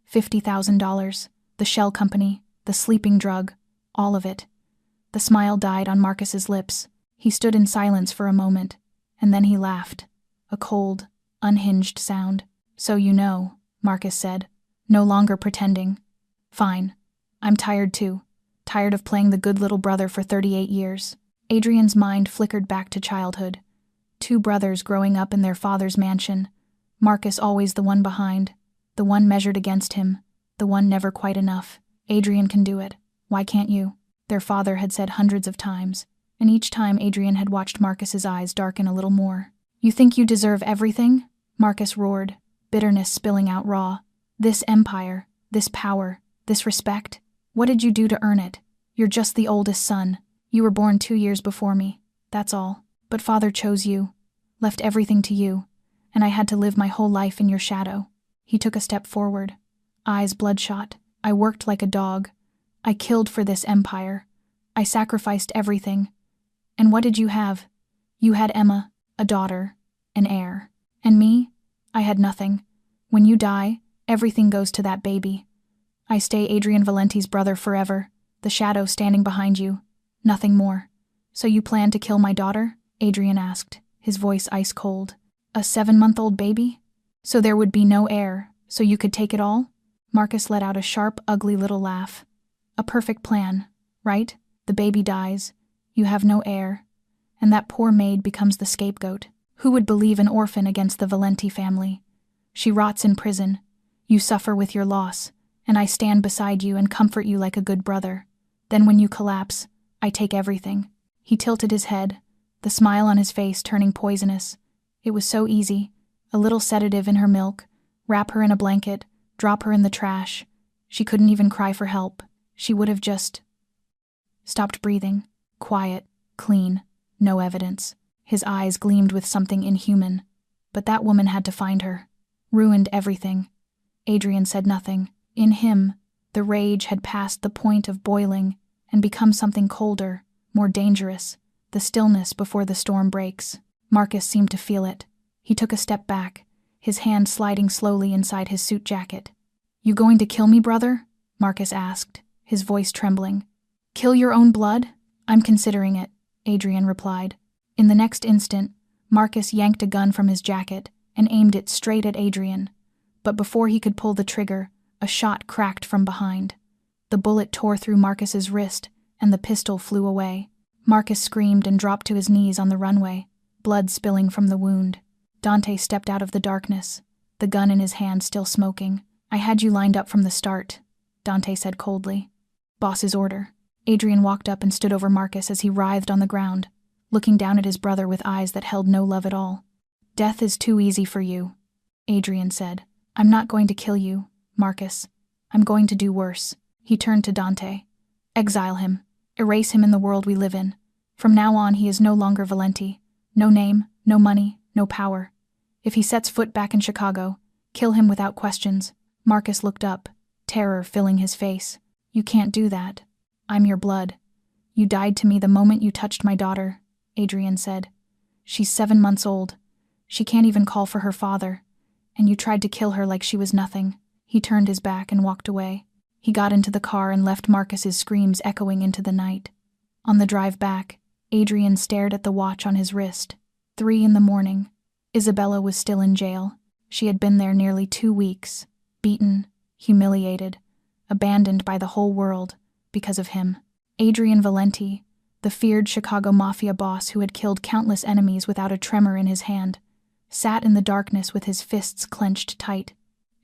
$50,000, the shell company, the sleeping drug, all of it. The smile died on Marcus's lips. He stood in silence for a moment, and then he laughed, a cold, unhinged sound. "So you know," Marcus said, no longer pretending. Fine. I'm tired too. Tired of playing the good little brother for 38 years. Adrian's mind flickered back to childhood. 2 brothers growing up in their father's mansion. Marcus always the one behind, the one measured against him, the one never quite enough. Adrian can do it. Why can't you? Their father had said hundreds of times, and each time Adrian had watched Marcus's eyes darken a little more. You think you deserve everything? Marcus roared, bitterness spilling out raw. This empire, this power, this respect. What did you do to earn it? You're just the oldest son. You were born 2 years before me. That's all. But father chose you, left everything to you, and I had to live my whole life in your shadow. He took a step forward, eyes bloodshot. I worked like a dog. I killed for this empire. I sacrificed everything. And what did you have? You had Emma, a daughter, an heir. And me? I had nothing. When you die, everything goes to that baby. I stay Adrian Valenti's brother forever, the shadow standing behind you. Nothing more. So you plan to kill my daughter? Adrian asked, his voice ice cold. A 7-month-old baby? So there would be no heir, so you could take it all? Marcus let out a sharp, ugly little laugh. A perfect plan, right? The baby dies, you have no heir, and that poor maid becomes the scapegoat. Who would believe an orphan against the Valenti family? She rots in prison. You suffer with your loss, and I stand beside you and comfort you like a good brother. Then when you collapse, I take everything. He tilted his head, the smile on his face turning poisonous. It was so easy. A little sedative in her milk, wrap her in a blanket, drop her in the trash. She couldn't even cry for help. She would have just stopped breathing. Quiet, clean, no evidence. His eyes gleamed with something inhuman. But that woman had to find her. Ruined everything. Adrian said nothing. In him, the rage had passed the point of boiling and become something colder, more dangerous, the stillness before the storm breaks. Marcus seemed to feel it. He took a step back, his hand sliding slowly inside his suit jacket. You going to kill me, brother? Marcus asked, his voice trembling. Kill your own blood? I'm considering it, Adrian replied. In the next instant, Marcus yanked a gun from his jacket and aimed it straight at Adrian. But before he could pull the trigger, a shot cracked from behind. The bullet tore through Marcus's wrist, and the pistol flew away. Marcus screamed and dropped to his knees on the runway, blood spilling from the wound. Dante stepped out of the darkness, the gun in his hand still smoking. I had you lined up from the start, Dante said coldly. Boss's order. Adrian walked up and stood over Marcus as he writhed on the ground, looking down at his brother with eyes that held no love at all. Death is too easy for you, Adrian said. I'm not going to kill you, Marcus. I'm going to do worse. He turned to Dante. Exile him. Erase him in the world we live in. From now on he is no longer Valenti. No name, no money, no power. If he sets foot back in Chicago, kill him without questions. Marcus looked up, terror filling his face. You can't do that. I'm your blood. You died to me the moment you touched my daughter, Adrian said. She's 7 months old. She can't even call for her father. And you tried to kill her like she was nothing. He turned his back and walked away. He got into the car and left Marcus's screams echoing into the night. On the drive back, Adrian stared at the watch on his wrist. 3 a.m. Isabella was still in jail. She had been there nearly 2 weeks, beaten, humiliated, abandoned by the whole world because of him. Adrian Valenti, the feared Chicago Mafia boss who had killed countless enemies without a tremor in his hand, sat in the darkness with his fists clenched tight.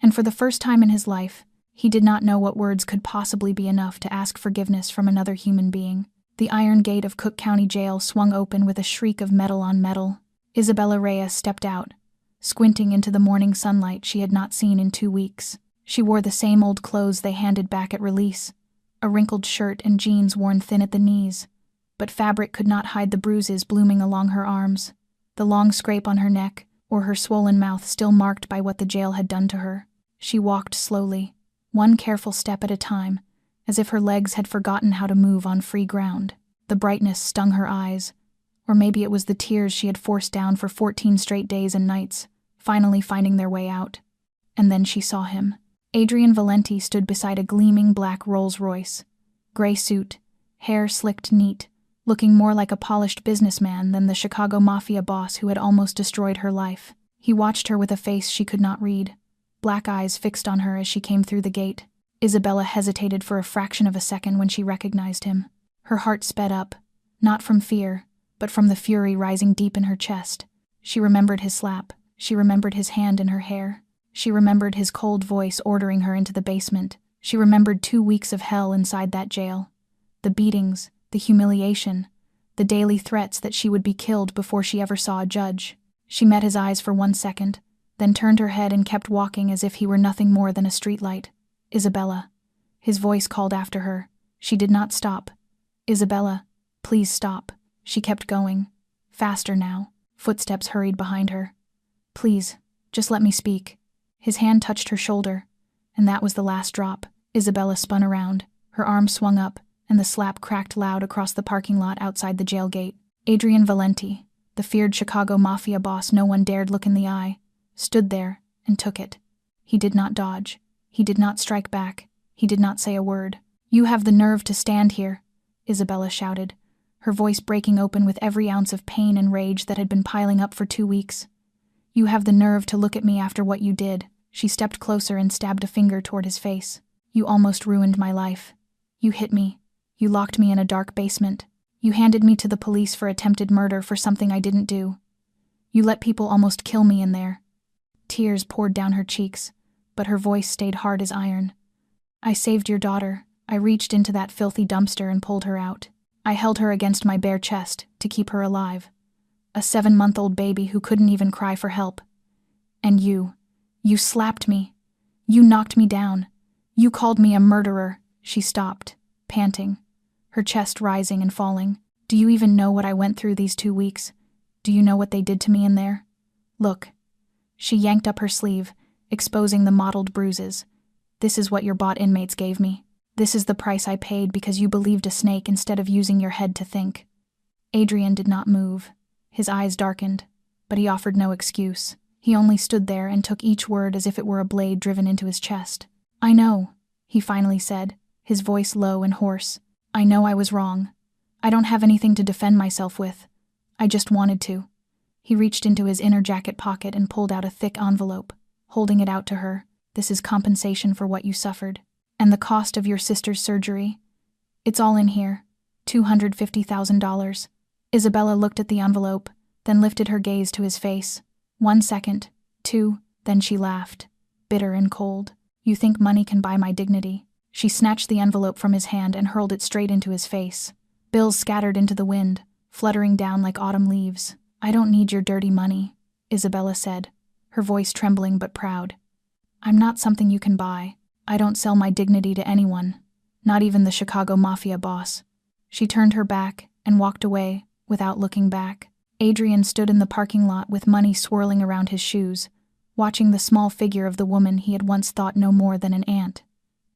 And for the first time in his life, he did not know what words could possibly be enough to ask forgiveness from another human being. The iron gate of Cook County Jail swung open with a shriek of metal on metal. Isabella Reyes stepped out, squinting into the morning sunlight she had not seen in 2 weeks. She wore the same old clothes they handed back at release, a wrinkled shirt and jeans worn thin at the knees, but fabric could not hide the bruises blooming along her arms, the long scrape on her neck, or her swollen mouth still marked by what the jail had done to her. She walked slowly, one careful step at a time, as if her legs had forgotten how to move on free ground. The brightness stung her eyes, or maybe it was the tears she had forced down for 14 straight days and nights, finally finding their way out. And then she saw him. Adrian Valenti stood beside a gleaming black Rolls-Royce. Gray suit, hair slicked neat, looking more like a polished businessman than the Chicago Mafia boss who had almost destroyed her life. He watched her with a face she could not read. black eyes fixed on her as she came through the gate. Isabella hesitated for a fraction of a second when she recognized him. Her heart sped up, not from fear, but from the fury rising deep in her chest. She remembered his slap. She remembered his hand in her hair. She remembered his cold voice ordering her into the basement. She remembered 2 weeks of hell inside that jail. The beatings, the humiliation, the daily threats that she would be killed before she ever saw a judge. She met his eyes for 1 second, then turned her head and kept walking as if he were nothing more than a streetlight. Isabella. His voice called after her. She did not stop. Isabella, please stop. She kept going. Faster now. Footsteps hurried behind her. Please, just let me speak. His hand touched her shoulder, and that was the last drop. Isabella spun around. Her arm swung up, and the slap cracked loud across the parking lot outside the jail gate. Adrian Valenti, the feared Chicago Mafia boss no one dared look in the eye, stood there and took it. He did not dodge. He did not strike back. He did not say a word. "You have the nerve to stand here," Isabella shouted, her voice breaking open with every ounce of pain and rage that had been piling up for 2 weeks. "You have the nerve to look at me after what you did." She stepped closer and stabbed a finger toward his face. "You almost ruined my life. You hit me. You locked me in a dark basement. You handed me to the police for attempted murder for something I didn't do. You let people almost kill me in there." Tears poured down her cheeks, but her voice stayed hard as iron. "I saved your daughter. I reached into that filthy dumpster and pulled her out. I held her against my bare chest to keep her alive. A 7-month-old baby who couldn't even cry for help. And you slapped me. You knocked me down. You called me a murderer." She stopped, panting, her chest rising and falling. "Do you even know what I went through these 2 weeks? Do you know what they did to me in there? Look." She yanked up her sleeve, exposing the mottled bruises. "This is what your bought inmates gave me. This is the price I paid because you believed a snake instead of using your head to think." Adrian did not move. His eyes darkened, but he offered no excuse. He only stood there and took each word as if it were a blade driven into his chest. "I know," he finally said, his voice low and hoarse. "I know I was wrong. I don't have anything to defend myself with. I just wanted to." He reached into his inner jacket pocket and pulled out a thick envelope, holding it out to her. "This is compensation for what you suffered. And the cost of your sister's surgery. It's all in here. $250,000. Isabella looked at the envelope, then lifted her gaze to his face. 1 second, 2, then she laughed, bitter and cold. "You think money can buy my dignity?" She snatched the envelope from his hand and hurled it straight into his face. Bills scattered into the wind, fluttering down like autumn leaves. "I don't need your dirty money," Isabella said, her voice trembling but proud. "I'm not something you can buy. I don't sell my dignity to anyone, not even the Chicago Mafia boss." She turned her back and walked away without looking back. Adrian stood in the parking lot with money swirling around his shoes, watching the small figure of the woman he had once thought no more than an ant.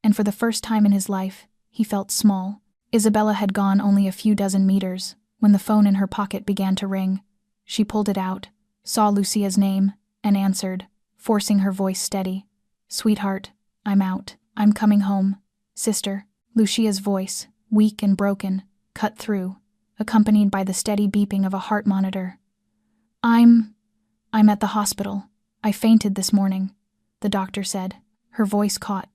And for the first time in his life, he felt small. Isabella had gone only a few dozen meters when the phone in her pocket began to ring. She pulled it out, saw Lucia's name, and answered, forcing her voice steady. "Sweetheart, I'm out. I'm coming home. Sister." Lucia's voice, weak and broken, cut through, accompanied by the steady beeping of a heart monitor. I'm at the hospital. I fainted this morning," the doctor said. Her voice caught.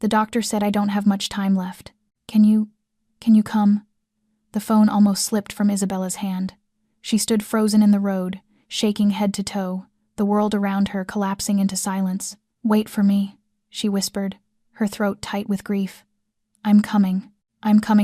"The doctor said I don't have much time left. Can you come?" The phone almost slipped from Isabella's hand. She stood frozen in the road, shaking head to toe, the world around her collapsing into silence. "Wait for me," she whispered, her throat tight with grief. I'm coming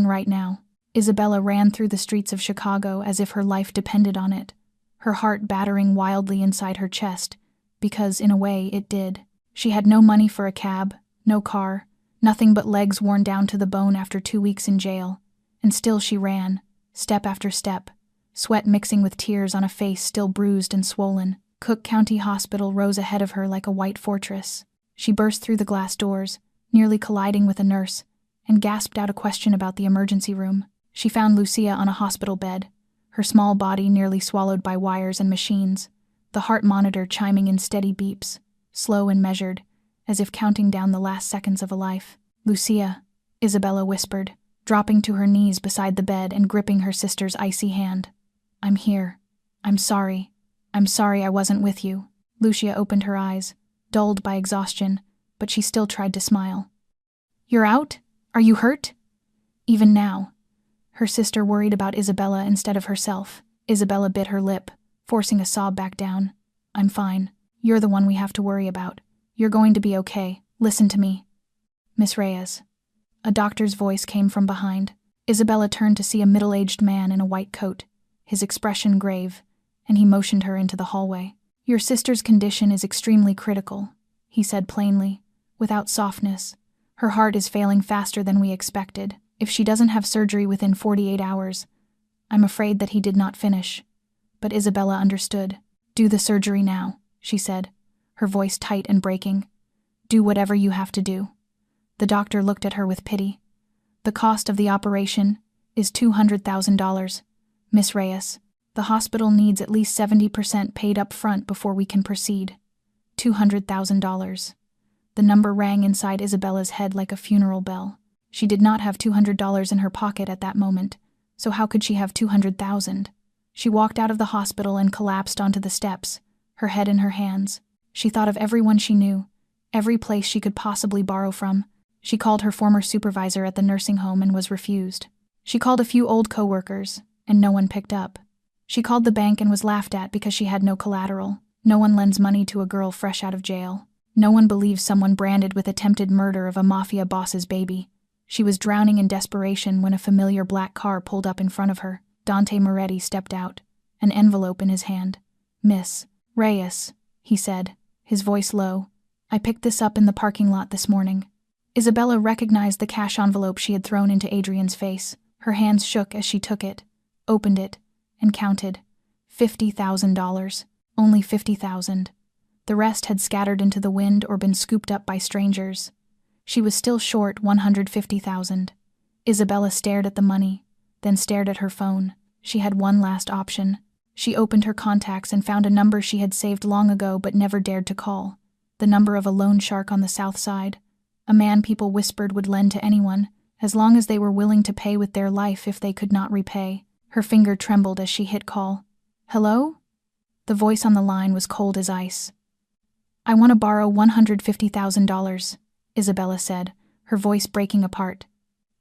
right now." Isabella ran through the streets of Chicago as if her life depended on it, her heart battering wildly inside her chest, because, in a way, it did. She had no money for a cab, no car, nothing but legs worn down to the bone after 2 weeks in jail, and still she ran, step after step, sweat mixing with tears on a face still bruised and swollen. Cook County Hospital rose ahead of her like a white fortress. She burst through the glass doors, nearly colliding with a nurse, and gasped out a question about the emergency room. She found Lucia on a hospital bed, her small body nearly swallowed by wires and machines, the heart monitor chiming in steady beeps, slow and measured, as if counting down the last seconds of a life. "Lucia," Isabella whispered, dropping to her knees beside the bed and gripping her sister's icy hand. "I'm here. I'm sorry I wasn't with you." Lucia opened her eyes. dulled by exhaustion, but she still tried to smile. "You're out? Are you hurt?" Even now, her sister worried about Isabella instead of herself. Isabella bit her lip, forcing a sob back down. "I'm fine. You're the one we have to worry about. You're going to be okay. Listen to me." "Miss Reyes." A doctor's voice came from behind. Isabella turned to see a middle-aged man in a white coat, his expression grave, and he motioned her into the hallway. "Your sister's condition is extremely critical," he said plainly, without softness. "Her heart is failing faster than we expected. If she doesn't have surgery within 48 hours, I'm afraid that he did not finish." But Isabella understood. "Do the surgery now," she said, her voice tight and breaking. "Do whatever you have to do." The doctor looked at her with pity. "The cost of the operation is $200,000, Miss Reyes. The hospital needs at least 70% paid up front before we can proceed. $200,000. The number rang inside Isabella's head like a funeral bell. She did not have $200 in her pocket at that moment, so how could she have 200,000? She walked out of the hospital and collapsed onto the steps, her head in her hands. She thought of everyone she knew, every place she could possibly borrow from. She called her former supervisor at the nursing home and was refused. She called a few old co-workers, and no one picked up. She called the bank and was laughed at because she had no collateral. No one lends money to a girl fresh out of jail. No one believes someone branded with attempted murder of a mafia boss's baby. She was drowning in desperation when a familiar black car pulled up in front of her. Dante Moretti stepped out, an envelope in his hand. "Miss Reyes," he said, his voice low. "I picked this up in the parking lot this morning." Isabella recognized the cash envelope she had thrown into Adrian's face. Her hands shook as she took it, opened it, and counted. $50,000. Only 50,000. The rest had scattered into the wind or been scooped up by strangers. She was still short 150,000. Isabella stared at the money, then stared at her phone. She had one last option. She opened her contacts and found a number she had saved long ago but never dared to call. The number of a loan shark on the south side. A man people whispered would lend to anyone, as long as they were willing to pay with their life if they could not repay. Her finger trembled as she hit call. "Hello?" The voice on the line was cold as ice. "I want to borrow $150,000, Isabella said, her voice breaking apart.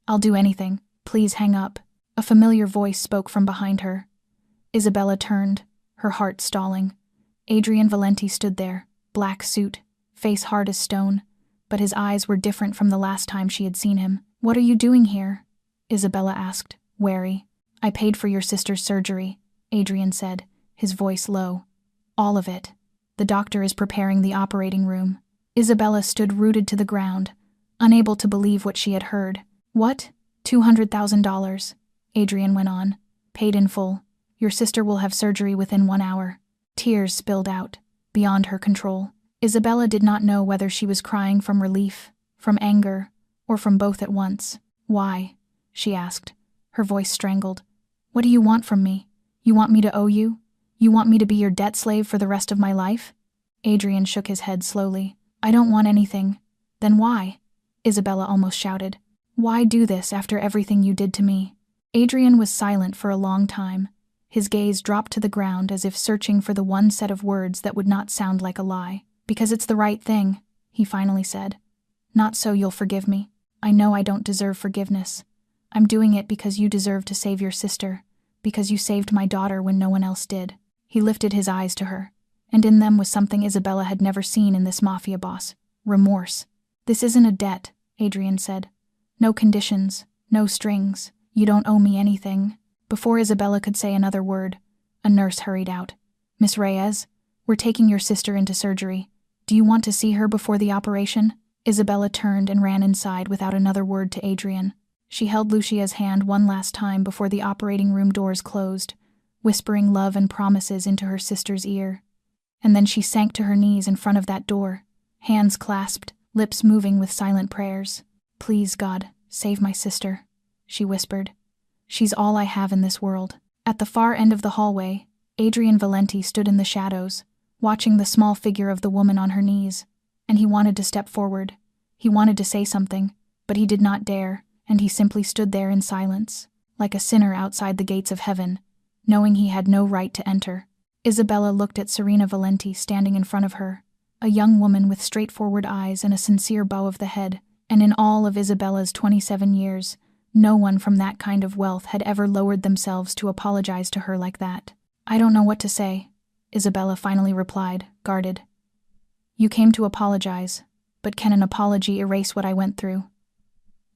"I'll do anything. Please hang up." A familiar voice spoke from behind her. Isabella turned, her heart stalling. Adrian Valenti stood there, black suit, face hard as stone, but his eyes were different from the last time she had seen him. "What are you doing here?" Isabella asked, wary. "I paid for your sister's surgery," Adrian said, his voice low. "All of it. The doctor is preparing the operating room." Isabella stood rooted to the ground, unable to believe what she had heard. "What? $200,000, Adrian went on. "Paid in full. Your sister will have surgery within 1 hour." Tears spilled out, beyond her control. Isabella did not know whether she was crying from relief, from anger, or from both at once. "Why?" she asked, her voice strangled. "What do you want from me? You want me to owe you? You want me to be your debt slave for the rest of my life?" Adrian shook his head slowly. "I don't want anything." "Then why?" Isabella almost shouted. "Why do this after everything you did to me?" Adrian was silent for a long time. His gaze dropped to the ground as if searching for the one set of words that would not sound like a lie. "Because it's the right thing," he finally said. "Not so you'll forgive me. I know I don't deserve forgiveness. I'm doing it because you deserve to save your sister, because you saved my daughter when no one else did." He lifted his eyes to her, and in them was something Isabella had never seen in this mafia boss: remorse. "This isn't a debt," Adrian said. "No conditions, no strings. You don't owe me anything." Before Isabella could say another word, a nurse hurried out. "Miss Reyes, we're taking your sister into surgery. Do you want to see her before the operation?" Isabella turned and ran inside without another word to Adrian. She held Lucia's hand one last time before the operating room doors closed, whispering love and promises into her sister's ear. And then she sank to her knees in front of that door, hands clasped, lips moving with silent prayers. "Please, God, save my sister," she whispered. "She's all I have in this world." At the far end of the hallway, Adrian Valenti stood in the shadows, watching the small figure of the woman on her knees, and he wanted to step forward. He wanted to say something, but he did not dare, and he simply stood there in silence, like a sinner outside the gates of heaven, knowing he had no right to enter. Isabella looked at Serena Valenti standing in front of her, a young woman with straightforward eyes and a sincere bow of the head, and in all of Isabella's 27 years, no one from that kind of wealth had ever lowered themselves to apologize to her like that. "I don't know what to say," Isabella finally replied, guarded. "You came to apologize, but can an apology erase what I went through?"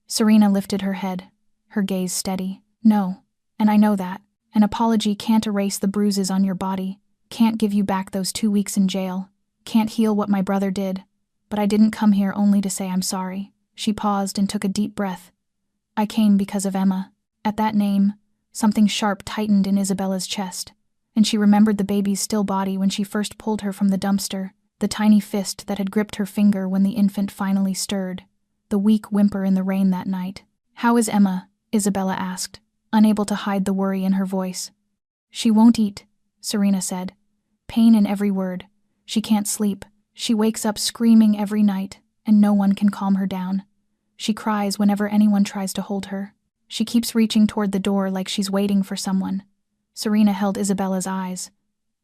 Serena lifted her head, her gaze steady. "No, and I know that. An apology can't erase the bruises on your body, can't give you back those 2 weeks in jail, can't heal what my brother did, but I didn't come here only to say I'm sorry." She paused and took a deep breath. "I came because of Emma." At that name, something sharp tightened in Isabella's chest, and she remembered the baby's still body when she first pulled her from the dumpster, the tiny fist that had gripped her finger when the infant finally stirred, the weak whimper in the rain that night. "How is Emma?" Isabella asked, unable to hide the worry in her voice. "She won't eat," Serena said. "Pain in every word. She can't sleep. She wakes up screaming every night, and no one can calm her down. She cries whenever anyone tries to hold her. She keeps reaching toward the door like she's waiting for someone." Serena held Isabella's eyes.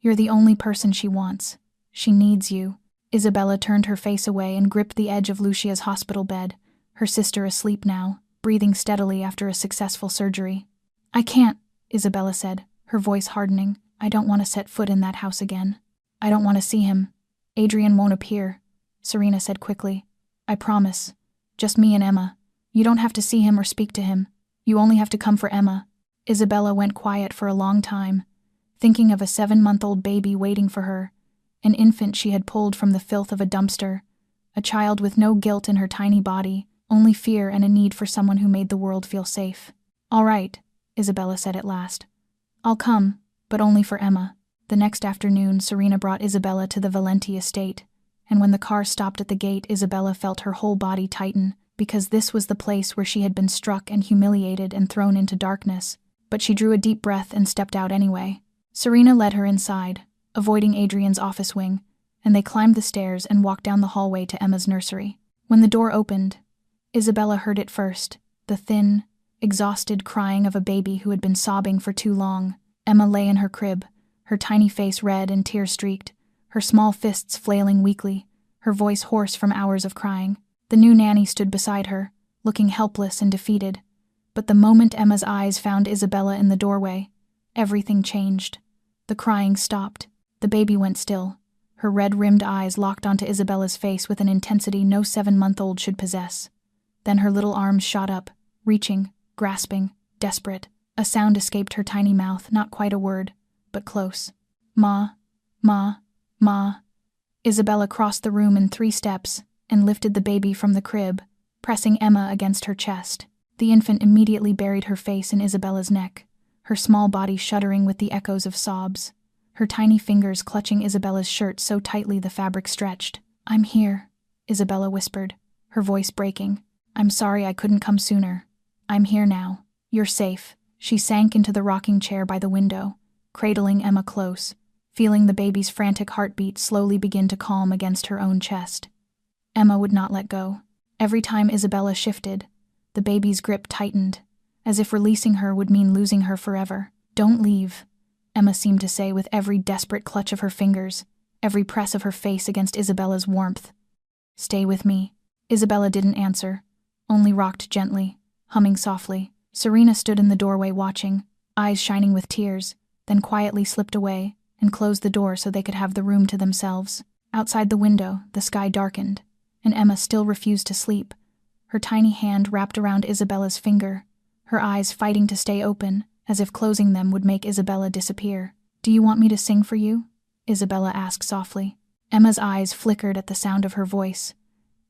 "You're the only person she wants. She needs you." Isabella turned her face away and gripped the edge of Lucia's hospital bed, her sister asleep now, breathing steadily after a successful surgery. "I can't," Isabella said, her voice hardening. "I don't want to set foot in that house again. I don't want to see him. Adrian won't appear," Serena said quickly. "I promise. Just me and Emma. You don't have to see him or speak to him. You only have to come for Emma." Isabella went quiet for a long time, thinking of a 7-month-old baby waiting for her, an infant she had pulled from the filth of a dumpster, a child with no guilt in her tiny body, only fear and a need for someone who made the world feel safe. "All right," Isabella said at last. "I'll come, but only for Emma." The next afternoon, Serena brought Isabella to the Valenti estate, and when the car stopped at the gate, Isabella felt her whole body tighten, because this was the place where she had been struck and humiliated and thrown into darkness. But she drew a deep breath and stepped out anyway. Serena led her inside, avoiding Adrian's office wing, and they climbed the stairs and walked down the hallway to Emma's nursery. When the door opened, Isabella heard it first, the thin, exhausted crying of a baby who had been sobbing for too long. Emma lay in her crib, her tiny face red and tear-streaked, her small fists flailing weakly, her voice hoarse from hours of crying. The new nanny stood beside her, looking helpless and defeated. But the moment Emma's eyes found Isabella in the doorway, everything changed. The crying stopped. The baby went still, her red-rimmed eyes locked onto Isabella's face with an intensity no 7-month-old should possess. Then her little arms shot up, reaching, grasping, desperate. A sound escaped her tiny mouth, not quite a word, but close. "Ma, ma, ma." Isabella crossed the room in 3 steps and lifted the baby from the crib, pressing Emma against her chest. The infant immediately buried her face in Isabella's neck, her small body shuddering with the echoes of sobs, her tiny fingers clutching Isabella's shirt so tightly the fabric stretched. "I'm here," Isabella whispered, her voice breaking. "I'm sorry I couldn't come sooner. I'm here now. You're safe." She sank into the rocking chair by the window, cradling Emma close, feeling the baby's frantic heartbeat slowly begin to calm against her own chest. Emma would not let go. Every time Isabella shifted, the baby's grip tightened, as if releasing her would mean losing her forever. "Don't leave," Emma seemed to say with every desperate clutch of her fingers, every press of her face against Isabella's warmth. "Stay with me." Isabella didn't answer, only rocked gently, humming softly. Serena stood in the doorway watching, eyes shining with tears, then quietly slipped away and closed the door so they could have the room to themselves. Outside the window, the sky darkened, and Emma still refused to sleep, her tiny hand wrapped around Isabella's finger, her eyes fighting to stay open, as if closing them would make Isabella disappear. "Do you want me to sing for you?" Isabella asked softly. Emma's eyes flickered at the sound of her voice,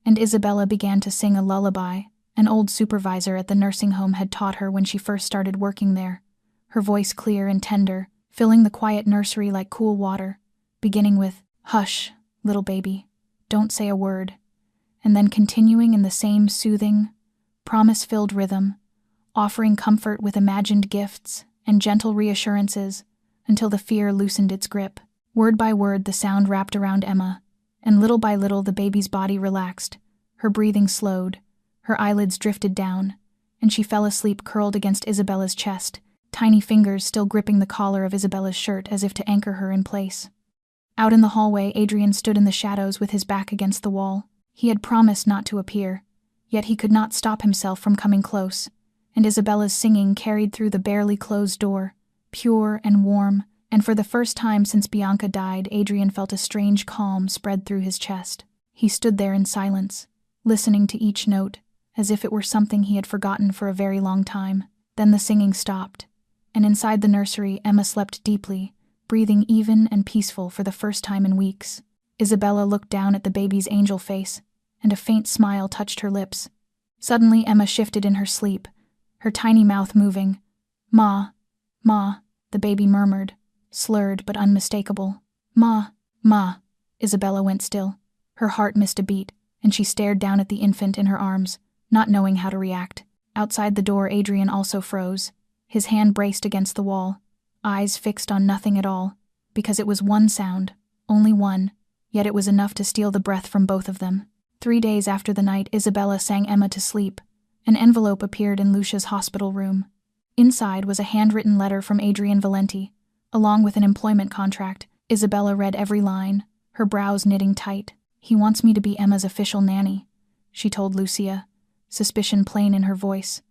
and Isabella began to sing a lullaby an old supervisor at the nursing home had taught her when she first started working there, her voice clear and tender, filling the quiet nursery like cool water, beginning with, "Hush, little baby, don't say a word," and then continuing in the same soothing, promise-filled rhythm, offering comfort with imagined gifts and gentle reassurances until the fear loosened its grip. Word by word the sound wrapped around Emma, and little by little the baby's body relaxed, her breathing slowed, her eyelids drifted down, and she fell asleep curled against Isabella's chest, tiny fingers still gripping the collar of Isabella's shirt as if to anchor her in place. Out in the hallway, Adrian stood in the shadows with his back against the wall. He had promised not to appear, yet he could not stop himself from coming close, and Isabella's singing carried through the barely closed door, pure and warm, and for the first time since Bianca died, Adrian felt a strange calm spread through his chest. He stood there in silence, listening to each note, as if it were something he had forgotten for a very long time. Then the singing stopped, and inside the nursery, Emma slept deeply, breathing even and peaceful for the first time in weeks. Isabella looked down at the baby's angel face, and a faint smile touched her lips. Suddenly, Emma shifted in her sleep, her tiny mouth moving. "Ma, Ma," the baby murmured, slurred but unmistakable. "Ma, Ma." Isabella went still. Her heart missed a beat, and she stared down at the infant in her arms, not knowing how to react. Outside the door, Adrian also froze, his hand braced against the wall, eyes fixed on nothing at all, because it was one sound, only one, yet it was enough to steal the breath from both of them. 3 days after the night Isabella sang Emma to sleep, an envelope appeared in Lucia's hospital room. Inside was a handwritten letter from Adrian Valenti, along with an employment contract. Isabella read every line, her brows knitting tight. "He wants me to be Emma's official nanny," she told Lucia, suspicion plain in her voice.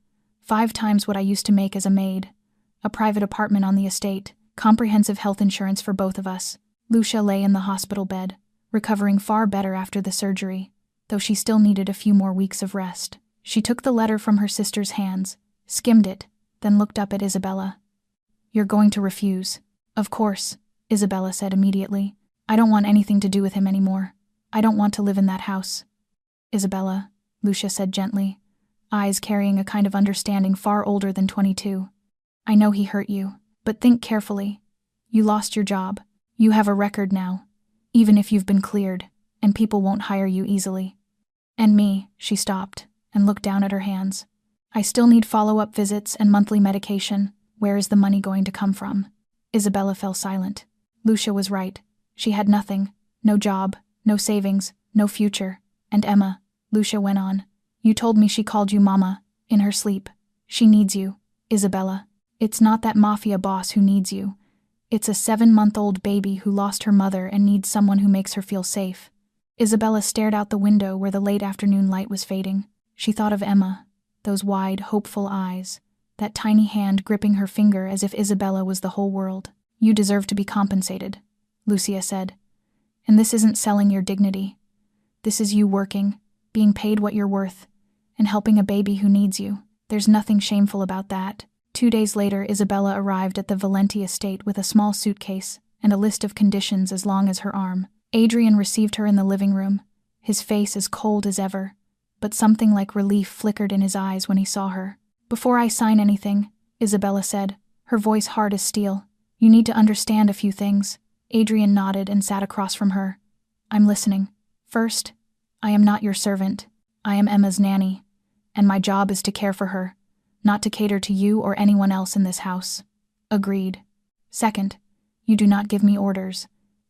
"5 times what I used to make as a maid. A private apartment on the estate, comprehensive health insurance for both of us." Lucia lay in the hospital bed, recovering far better after the surgery, though she still needed a few more weeks of rest. She took the letter from her sister's hands, skimmed it, then looked up at Isabella. "You're going to refuse." "Of course," Isabella said immediately. "I don't want anything to do with him anymore. I don't want to live in that house." "Isabella," Lucia said gently, eyes carrying a kind of understanding far older than 22. "I know he hurt you, but think carefully. You lost your job. You have a record now, even if you've been cleared, and people won't hire you easily. And me," she stopped, and looked down at her hands. "I still need follow-up visits and monthly medication. Where is the money going to come from?" Isabella fell silent. Lucia was right. She had nothing. No job, no savings, no future. "And Emma," Lucia went on, "you told me she called you Mama, in her sleep. She needs you, Isabella. It's not that Mafia boss who needs you. It's a 7-month-old baby who lost her mother and needs someone who makes her feel safe." Isabella stared out the window where the late afternoon light was fading. She thought of Emma, those wide, hopeful eyes, that tiny hand gripping her finger as if Isabella was the whole world. "You deserve to be compensated," Lucia said. "And this isn't selling your dignity. This is you working, being paid what you're worth, and helping a baby who needs you. There's nothing shameful about that." 2 days later, Isabella arrived at the Valenti estate with a small suitcase and a list of conditions as long as her arm. Adrian received her in the living room, his face as cold as ever, but something like relief flickered in his eyes when he saw her. "Before I sign anything," Isabella said, her voice hard as steel, "you need to understand a few things." Adrian nodded and sat across from her. "I'm listening. First, I am not your servant. I am Emma's nanny, and my job is to care for her, not to cater to you or anyone else in this house." "Agreed." "Second, you do not give me orders.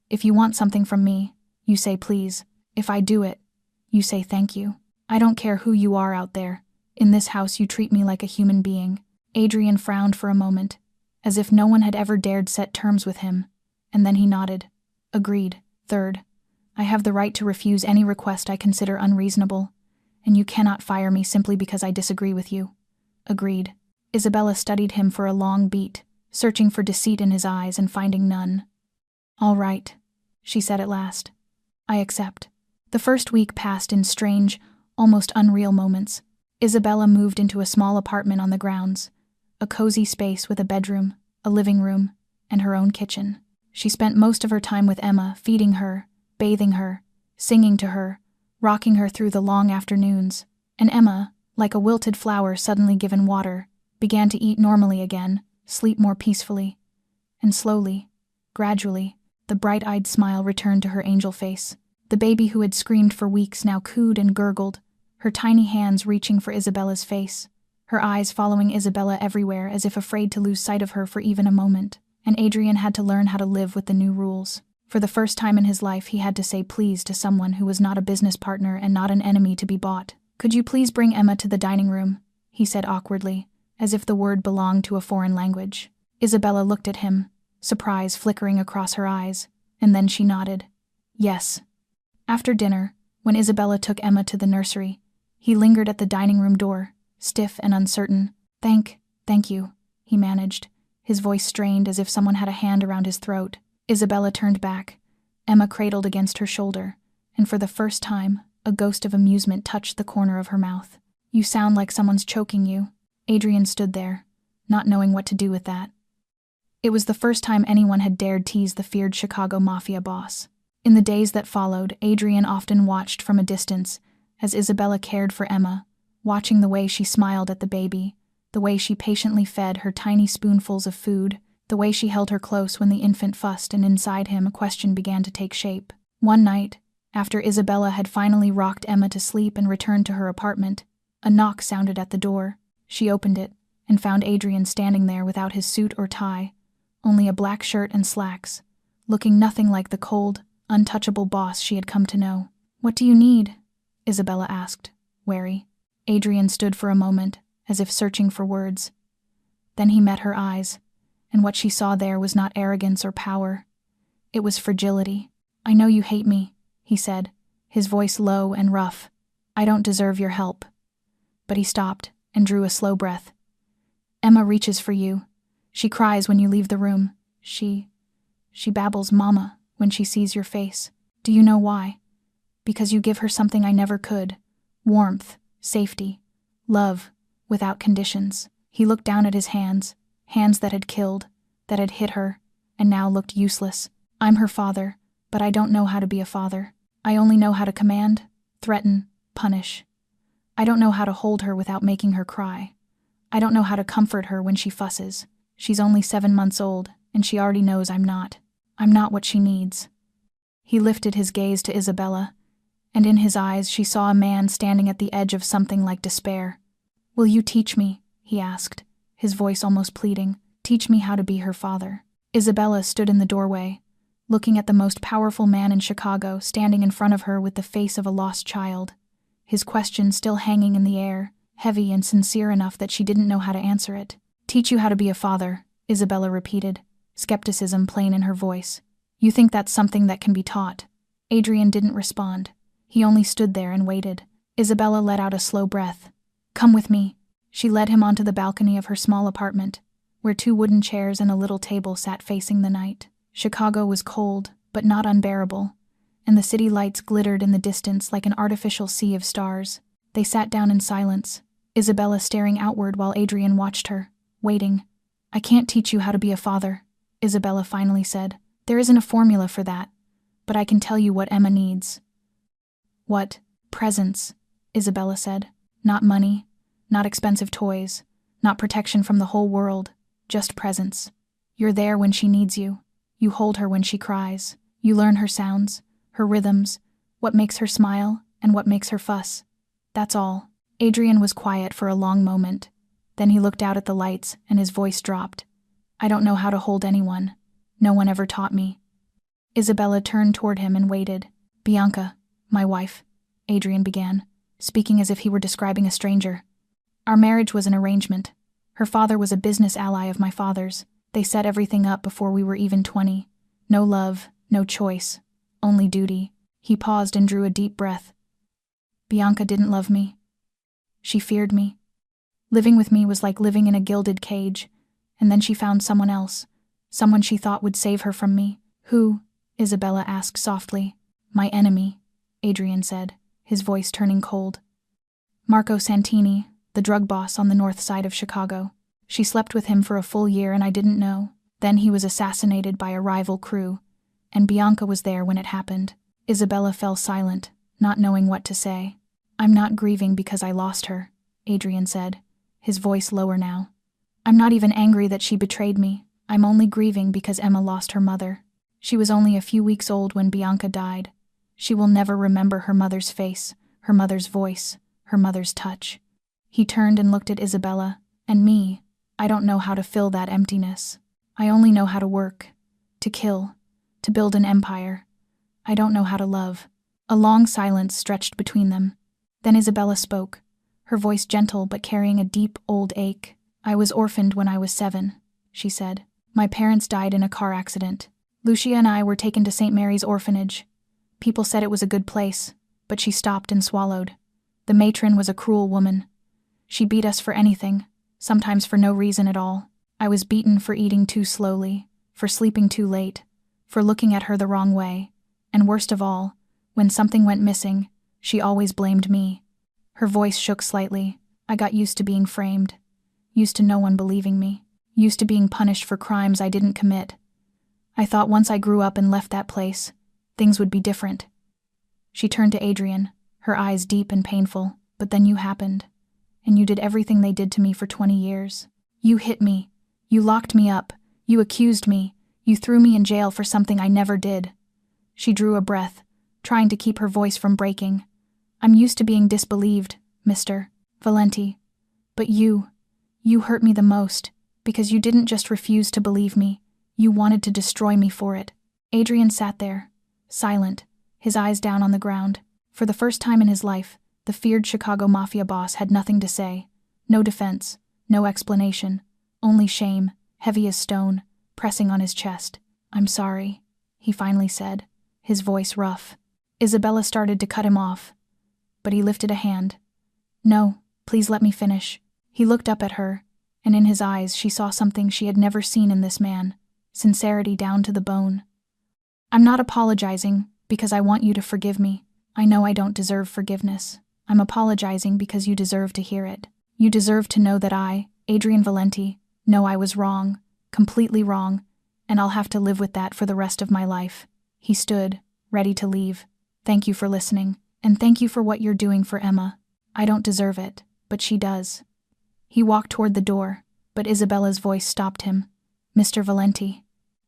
If you want something from me, you say please. If I do it, you say thank you. I don't care who you are out there. In this house you treat me like a human being." Adrian frowned for a moment, as if no one had ever dared set terms with him, and then he nodded. "Agreed." "Third, I have the right to refuse any request I consider unreasonable, and you cannot fire me simply because I disagree with you." "Agreed." Isabella studied him for a long beat, searching for deceit in his eyes and finding none. "All right," she said at last. "I accept." The first week passed in strange, almost unreal moments. Isabella moved into a small apartment on the grounds, a cozy space with a bedroom, a living room, and her own kitchen. She spent most of her time with Emma, feeding her, bathing her, singing to her, rocking her through the long afternoons, and Emma, like a wilted flower suddenly given water, began to eat normally again, sleep more peacefully. And slowly, gradually, the bright-eyed smile returned to her angel face. The baby who had screamed for weeks now cooed and gurgled, her tiny hands reaching for Isabella's face, her eyes following Isabella everywhere as if afraid to lose sight of her for even a moment. And Adrian had to learn how to live with the new rules. For the first time in his life, he had to say please to someone who was not a business partner and not an enemy to be bought. "Could you please bring Emma to the dining room?" he said awkwardly, as if the word belonged to a foreign language. Isabella looked at him, surprise flickering across her eyes, And then she nodded. Yes. After dinner, when Isabella took Emma to the nursery, he lingered at the dining room door, stiff and uncertain. Thank you, he managed, his voice strained as if someone had a hand around his throat. Isabella turned back, Emma cradled against her shoulder, and for the first time, a ghost of amusement touched the corner of her mouth. You sound like someone's choking you. Adrian stood there, not knowing what to do with that. It was the first time anyone had dared tease the feared Chicago Mafia boss. In the days that followed, Adrian often watched from a distance as Isabella cared for Emma, watching the way she smiled at the baby, the way she patiently fed her tiny spoonfuls of food, the way she held her close when the infant fussed, and inside him a question began to take shape. One night, after Isabella had finally rocked Emma to sleep and returned to her apartment, a knock sounded at the door. She opened it and found Adrian standing there without his suit or tie, only a black shirt and slacks, looking nothing like the cold, untouchable boss she had come to know. What do you need? Isabella asked, wary. Adrian stood for a moment, as if searching for words. Then he met her eyes, and what she saw there was not arrogance or power. It was fragility. I know you hate me, he said, his voice low and rough. I don't deserve your help. But he stopped and drew a slow breath. Emma reaches for you. She cries when you leave the room. She babbles mama when she sees your face. Do you know why? Because you give her something I never could. Warmth, safety, love, without conditions. He looked down at his hands that had killed, that had hit her, and now looked useless. I'm her father, but I don't know how to be a father. I only know how to command, threaten, punish. I don't know how to hold her without making her cry. I don't know how to comfort her when she fusses. She's only 7 months old, and she already knows I'm not what she needs. He lifted his gaze to Isabella, and in his eyes she saw a man standing at the edge of something like despair. Will you teach me? He asked, his voice almost pleading. Teach me how to be her father. Isabella stood in the doorway, looking at the most powerful man in Chicago standing in front of her with the face of a lost child, his question still hanging in the air, heavy and sincere enough that she didn't know how to answer it. Teach you how to be a father, Isabella repeated, skepticism plain in her voice. You think that's something that can be taught? Adrian didn't respond. He only stood there and waited. Isabella let out a slow breath. Come with me. She led him onto the balcony of her small apartment, where 2 wooden chairs and a little table sat facing the night. Chicago was cold, but not unbearable, and the city lights glittered in the distance like an artificial sea of stars. They sat down in silence, Isabella staring outward while Adrian watched her, waiting. I can't teach you how to be a father, Isabella finally said. There isn't a formula for that, but I can tell you what Emma needs. What? Presence, Isabella said. Not money, not expensive toys, not protection from the whole world, just presence. You're there when she needs you. You hold her when she cries. You learn her sounds, her rhythms, what makes her smile and what makes her fuss. That's all. Adrian was quiet for a long moment. Then he looked out at the lights and his voice dropped. I don't know how to hold anyone. No one ever taught me. Isabella turned toward him and waited. Bianca, my wife, Adrian began, speaking as if he were describing a stranger. Our marriage was an arrangement. Her father was a business ally of my father's. They set everything up before we were even 20. No love, no choice, only duty. He paused and drew a deep breath. Bianca didn't love me. She feared me. Living with me was like living in a gilded cage, and then she found someone else, someone she thought would save her from me. Who? Isabella asked softly. My enemy, Adrian said, his voice turning cold. Marco Santini, the drug boss on the north side of Chicago. She slept with him for a full year and I didn't know. Then he was assassinated by a rival crew, and Bianca was there when it happened. Isabella fell silent, not knowing what to say. I'm not grieving because I lost her, Adrian said, his voice lower now. I'm not even angry that she betrayed me. I'm only grieving because Emma lost her mother. She was only a few weeks old when Bianca died. She will never remember her mother's face, her mother's voice, her mother's touch. He turned and looked at Isabella, and me. I don't know how to fill that emptiness. I only know how to work, to kill, to build an empire. I don't know how to love. A long silence stretched between them. Then Isabella spoke, her voice gentle but carrying a deep, old ache. I was orphaned when I was 7, she said. My parents died in a car accident. Lucia and I were taken to St. Mary's orphanage. People said it was a good place, but she stopped and swallowed. The matron was a cruel woman. She beat us for anything, sometimes for no reason at all. I was beaten for eating too slowly, for sleeping too late, for looking at her the wrong way, and worst of all, when something went missing, she always blamed me. Her voice shook slightly. I got used to being framed, used to no one believing me, used to being punished for crimes I didn't commit. I thought once I grew up and left that place, things would be different. She turned to Adrian, her eyes deep and painful. But then you happened, and you did everything they did to me for 20 years. You hit me, you locked me up, you accused me, you threw me in jail for something I never did. She drew a breath, trying to keep her voice from breaking. I'm used to being disbelieved, Mr. Valenti. But you hurt me the most, because you didn't just refuse to believe me, you wanted to destroy me for it. Adrian sat there, silent, his eyes down on the ground. For the first time in his life, the feared Chicago Mafia boss had nothing to say. No defense, no explanation, only shame, heavy as stone, pressing on his chest. I'm sorry, he finally said, his voice rough. Isabella started to cut him off, but he lifted a hand. No, please let me finish. He looked up at her, and in his eyes she saw something she had never seen in this man, sincerity down to the bone. I'm not apologizing because I want you to forgive me. I know I don't deserve forgiveness. I'm apologizing because you deserve to hear it. You deserve to know that I, Adrian Valenti, know I was wrong, completely wrong, and I'll have to live with that for the rest of my life. He stood, ready to leave. Thank you for listening, and thank you for what you're doing for Emma. I don't deserve it, but she does. He walked toward the door, but Isabella's voice stopped him. Mr. Valenti.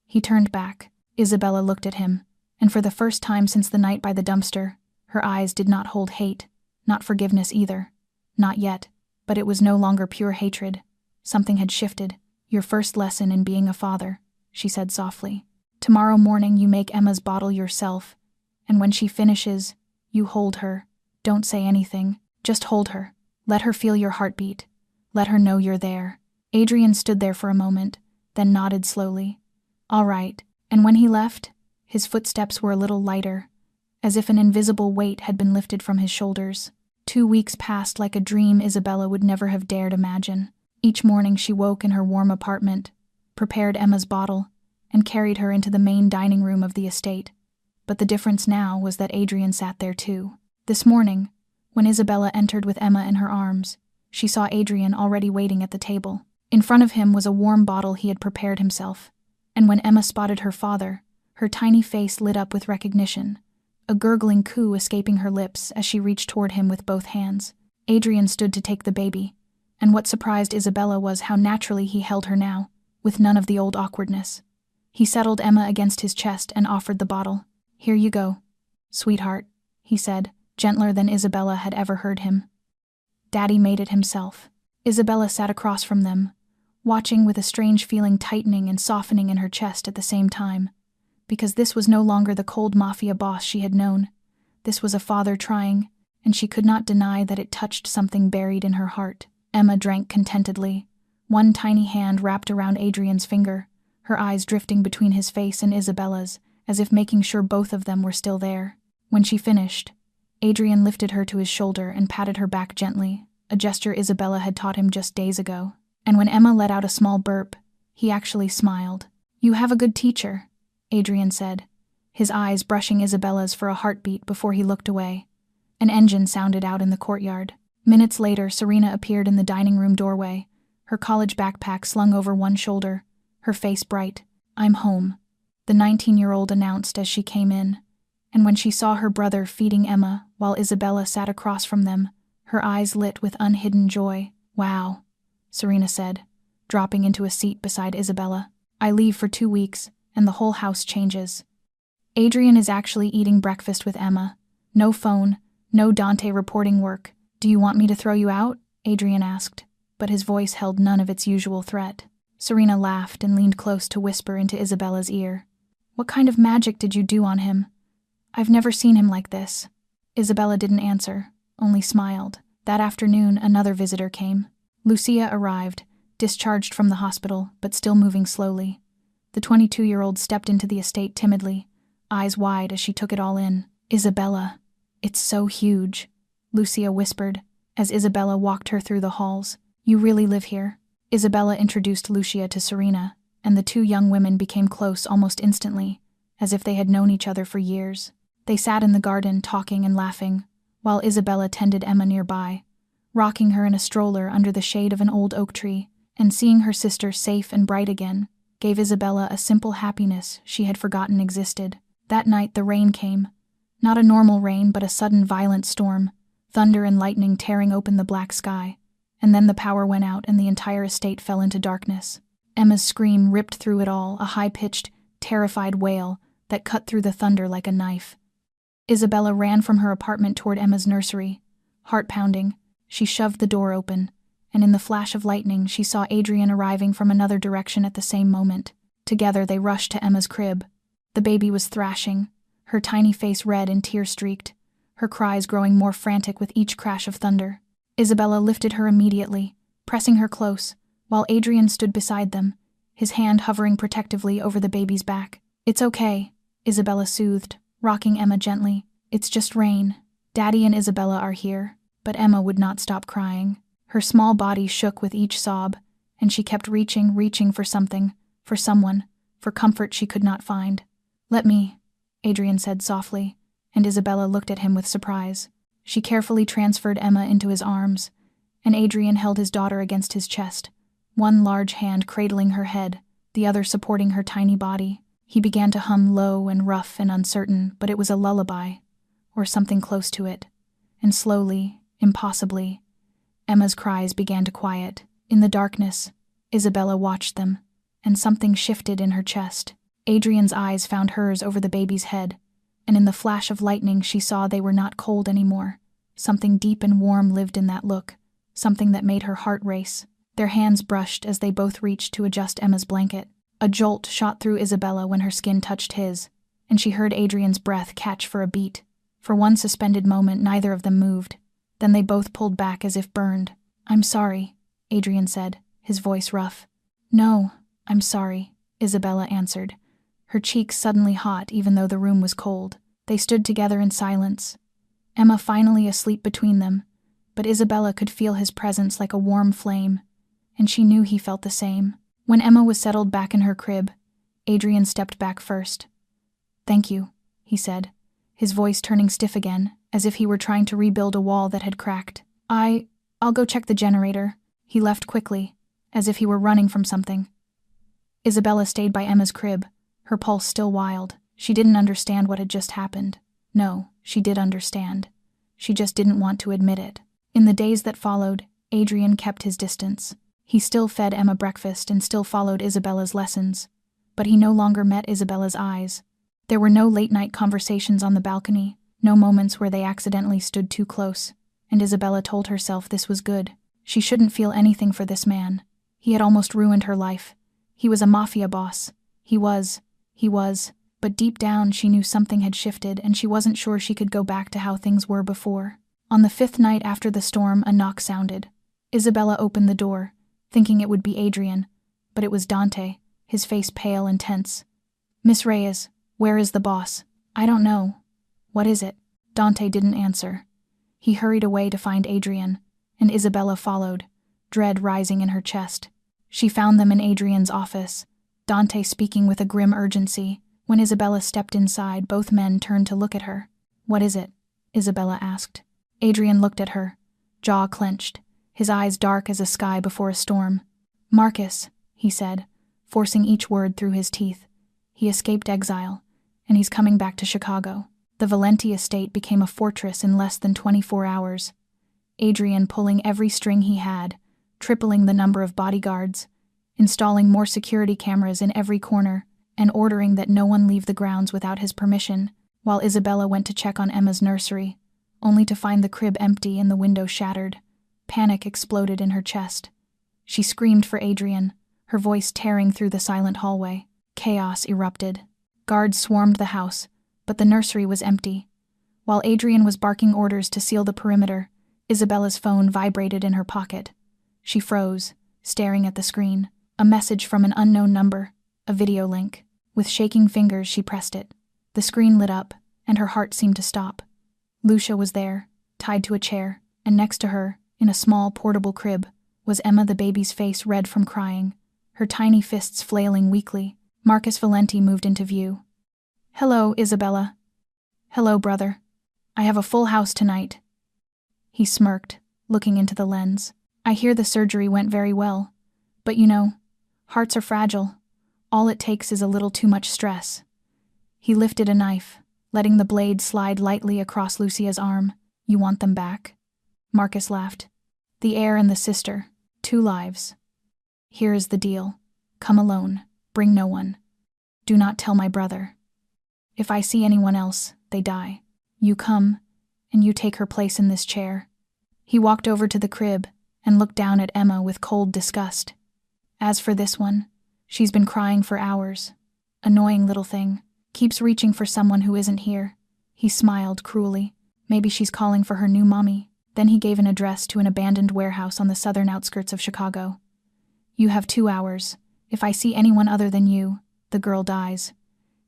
He turned back. Isabella looked at him, and for the first time since the night by the dumpster, her eyes did not hold hate, not forgiveness either. Not yet, but it was no longer pure hatred. Something had shifted. Your first lesson in being a father, she said softly. Tomorrow morning you make Emma's bottle yourself, and when she finishes, you hold her. Don't say anything, just hold her. Let her feel your heartbeat. Let her know you're there. Adrian stood there for a moment, then nodded slowly. All right, and when he left, his footsteps were a little lighter, as if an invisible weight had been lifted from his shoulders. 2 weeks passed like a dream Isabella would never have dared imagine. Each morning she woke in her warm apartment, prepared Emma's bottle, and carried her into the main dining room of the estate. But the difference now was that Adrian sat there too. This morning, when Isabella entered with Emma in her arms, she saw Adrian already waiting at the table. In front of him was a warm bottle he had prepared himself, and when Emma spotted her father, her tiny face lit up with recognition, a gurgling coo escaping her lips as she reached toward him with both hands. Adrian stood to take the baby, and what surprised Isabella was how naturally he held her now, with none of the old awkwardness. He settled Emma against his chest and offered the bottle. Here you go, sweetheart, he said, gentler than Isabella had ever heard him. Daddy made it himself. Isabella sat across from them, watching with a strange feeling tightening and softening in her chest at the same time. Because this was no longer the cold Mafia boss she had known. This was a father trying, and she could not deny that it touched something buried in her heart. Emma drank contentedly, one tiny hand wrapped around Adrian's finger, her eyes drifting between his face and Isabella's, as if making sure both of them were still there. When she finished, Adrian lifted her to his shoulder and patted her back gently, a gesture Isabella had taught him just days ago. And when Emma let out a small burp, he actually smiled. You have a good teacher, Adrian said, his eyes brushing Isabella's for a heartbeat before he looked away. An engine sounded out in the courtyard. Minutes later, Serena appeared in the dining room doorway, her college backpack slung over one shoulder, her face bright. I'm home, the 19-year-old announced as she came in, and when she saw her brother feeding Emma while Isabella sat across from them, her eyes lit with unhidden joy. Wow, Serena said, dropping into a seat beside Isabella. I leave for 2 weeks, and the whole house changes. Adrian is actually eating breakfast with Emma. No phone, no Dante reporting work. Do you want me to throw you out? Adrian asked, but his voice held none of its usual threat. Serena laughed and leaned close to whisper into Isabella's ear. What kind of magic did you do on him? I've never seen him like this. Isabella didn't answer, only smiled. That afternoon, another visitor came. Lucia arrived, discharged from the hospital, but still moving slowly. The 22-year-old stepped into the estate timidly, eyes wide as she took it all in. Isabella. It's so huge, Lucia whispered, as Isabella walked her through the halls. You really live here? Isabella introduced Lucia to Serena, and the two young women became close almost instantly, as if they had known each other for years. They sat in the garden talking and laughing, while Isabella tended Emma nearby, rocking her in a stroller under the shade of an old oak tree, and seeing her sister safe and bright again gave Isabella a simple happiness she had forgotten existed. That night the rain came. Not a normal rain, but a sudden violent storm, thunder and lightning tearing open the black sky, and then the power went out and the entire estate fell into darkness. Emma's scream ripped through it all, a high-pitched, terrified wail that cut through the thunder like a knife. Isabella ran from her apartment toward Emma's nursery. Heart pounding, she shoved the door open, and in the flash of lightning she saw Adrian arriving from another direction at the same moment. Together they rushed to Emma's crib. The baby was thrashing, her tiny face red and tear-streaked, her cries growing more frantic with each crash of thunder. Isabella lifted her immediately, pressing her close, while Adrian stood beside them, his hand hovering protectively over the baby's back. It's okay, Isabella soothed, rocking Emma gently. It's just rain. Daddy and Isabella are here. But Emma would not stop crying. Her small body shook with each sob, and she kept reaching for something, for someone, for comfort she could not find. Let me, Adrian said softly, and Isabella looked at him with surprise. She carefully transferred Emma into his arms, and Adrian held his daughter against his chest, one large hand cradling her head, the other supporting her tiny body. He began to hum low and rough and uncertain, but it was a lullaby, or something close to it. And slowly, impossibly, Emma's cries began to quiet. In the darkness, Isabella watched them, and something shifted in her chest. Adrian's eyes found hers over the baby's head, and in the flash of lightning she saw they were not cold anymore. Something deep and warm lived in that look, something that made her heart race. Their hands brushed as they both reached to adjust Emma's blanket. A jolt shot through Isabella when her skin touched his, and she heard Adrian's breath catch for a beat. For one suspended moment neither of them moved. Then they both pulled back as if burned. I'm sorry, Adrian said, his voice rough. No, I'm sorry, Isabella answered, her cheeks suddenly hot even though the room was cold. They stood together in silence, Emma finally asleep between them, but Isabella could feel his presence like a warm flame, and she knew he felt the same. When Emma was settled back in her crib, Adrian stepped back first. Thank you, he said, his voice turning stiff again, as if he were trying to rebuild a wall that had cracked. I'll go check the generator. He left quickly, as if he were running from something. Isabella stayed by Emma's crib, her pulse still wild. She didn't understand what had just happened. No, she did understand. She just didn't want to admit it. In the days that followed, Adrian kept his distance. He still fed Emma breakfast and still followed Isabella's lessons, but he no longer met Isabella's eyes. There were no late-night conversations on the balcony, no moments where they accidentally stood too close, and Isabella told herself this was good. She shouldn't feel anything for this man. He had almost ruined her life. He was a mafia boss. He was, but deep down she knew something had shifted and she wasn't sure she could go back to how things were before. On the 5th night after the storm, a knock sounded. Isabella opened the door, thinking it would be Adrian, but it was Dante, his face pale and tense. Miss Reyes, where is the boss? I don't know. What is it? Dante didn't answer. He hurried away to find Adrian, and Isabella followed, dread rising in her chest. She found them in Adrian's office, Dante speaking with a grim urgency. When Isabella stepped inside, both men turned to look at her. What is it? Isabella asked. Adrian looked at her, jaw clenched, his eyes dark as a sky before a storm. Marcus, he said, forcing each word through his teeth. He escaped exile, and he's coming back to Chicago. The Valenti estate became a fortress in less than 24 hours. Adrian pulling every string he had, tripling the number of bodyguards, installing more security cameras in every corner, and ordering that no one leave the grounds without his permission, while Isabella went to check on Emma's nursery, only to find the crib empty and the window shattered. Panic exploded in her chest. She screamed for Adrian, her voice tearing through the silent hallway. Chaos erupted. Guards swarmed the house, but the nursery was empty. While Adrian was barking orders to seal the perimeter, Isabella's phone vibrated in her pocket. She froze, staring at the screen. A message from an unknown number. A video link. With shaking fingers, she pressed it. The screen lit up, and her heart seemed to stop. Lucia was there, tied to a chair, and next to her, in a small, portable crib, was Emma, the baby's face red from crying, her tiny fists flailing weakly. Marcus Valenti moved into view. "Hello, Isabella." "Hello, brother. I have a full house tonight." He smirked, looking into the lens. "I hear the surgery went very well. But you know, hearts are fragile. All it takes is a little too much stress." He lifted a knife, letting the blade slide lightly across Lucia's arm. "You want them back?" Marcus laughed. "The heir and the sister. 2 lives. Here is the deal. Come alone. Bring no one. Do not tell my brother. If I see anyone else, they die. You come, and you take her place in this chair." He walked over to the crib and looked down at Emma with cold disgust. "As for this one, she's been crying for hours. Annoying little thing. Keeps reaching for someone who isn't here." He smiled cruelly. "Maybe she's calling for her new mommy." Then he gave an address to an abandoned warehouse on the southern outskirts of Chicago. "You have 2 hours. If I see anyone other than you, the girl dies.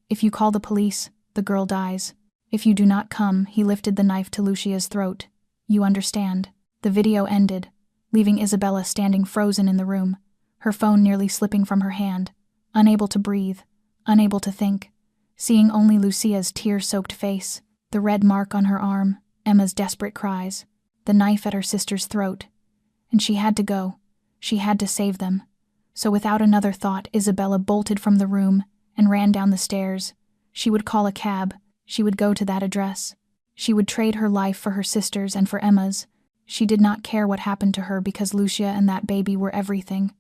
If you call the police, the girl dies. If you do not come," he lifted the knife to Lucia's throat. "You understand." The video ended, leaving Isabella standing frozen in the room, her phone nearly slipping from her hand, unable to breathe, unable to think, seeing only Lucia's tear-soaked face, the red mark on her arm, Emma's desperate cries, the knife at her sister's throat. And she had to go. She had to save them. So without another thought, Isabella bolted from the room and ran down the stairs. She would call a cab. She would go to that address. She would trade her life for her sister's and for Emma's. She did not care what happened to her because Lucia and that baby were everything.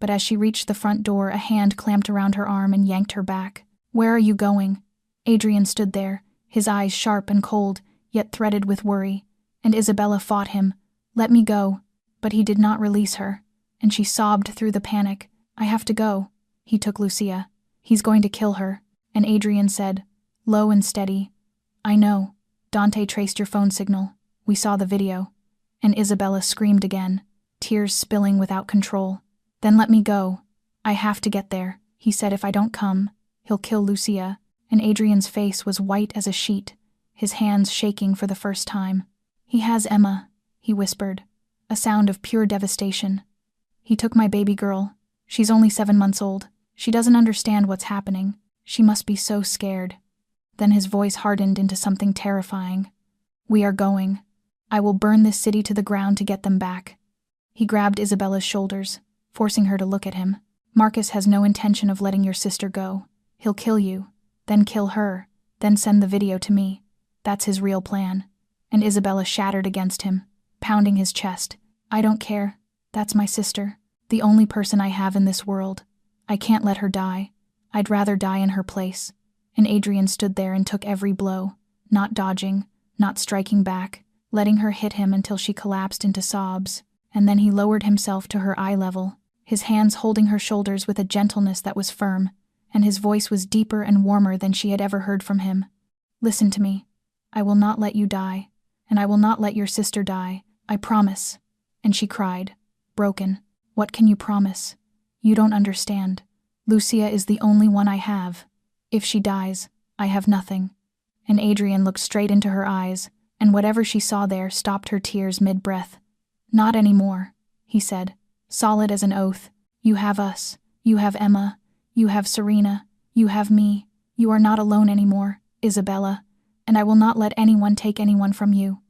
But as she reached the front door, a hand clamped around her arm and yanked her back. "Where are you going?" Adrian stood there, his eyes sharp and cold, yet threaded with worry, and Isabella fought him. "Let me go." But he did not release her, and she sobbed through the panic. "I have to go." He took Lucia. "He's going to kill her." And Adrian said, low and steady, "I know. Dante traced your phone signal. We saw the video." And Isabella screamed again, tears spilling without control. "Then let me go. I have to get there." He said, "If I don't come, he'll kill Lucia." And Adrian's face was white as a sheet, his hands shaking for the first time. "He has Emma," he whispered, a sound of pure devastation. "He took my baby girl. She's only 7 months old. She doesn't understand what's happening. She must be so scared." Then his voice hardened into something terrifying. "We are going. I will burn this city to the ground to get them back." He grabbed Isabella's shoulders, forcing her to look at him. "Marcus has no intention of letting your sister go. He'll kill you, then kill her, then send the video to me. That's his real plan." And Isabella shattered against him, pounding his chest. "I don't care. That's my sister, the only person I have in this world. I can't let her die. I'd rather die in her place." And Adrian stood there and took every blow, not dodging, not striking back, letting her hit him until she collapsed into sobs. And then he lowered himself to her eye level, his hands holding her shoulders with a gentleness that was firm, and his voice was deeper and warmer than she had ever heard from him. "Listen to me. I will not let you die, and I will not let your sister die. I promise." And she cried, broken. "What can you promise? You don't understand. Lucia is the only one I have. If she dies, I have nothing." And Adrian looked straight into her eyes, and whatever she saw there stopped her tears mid-breath. "Not anymore," he said, solid as an oath. "You have us. You have Emma. You have Serena. You have me. You are not alone anymore, Isabella, and I will not let anyone take anyone from you."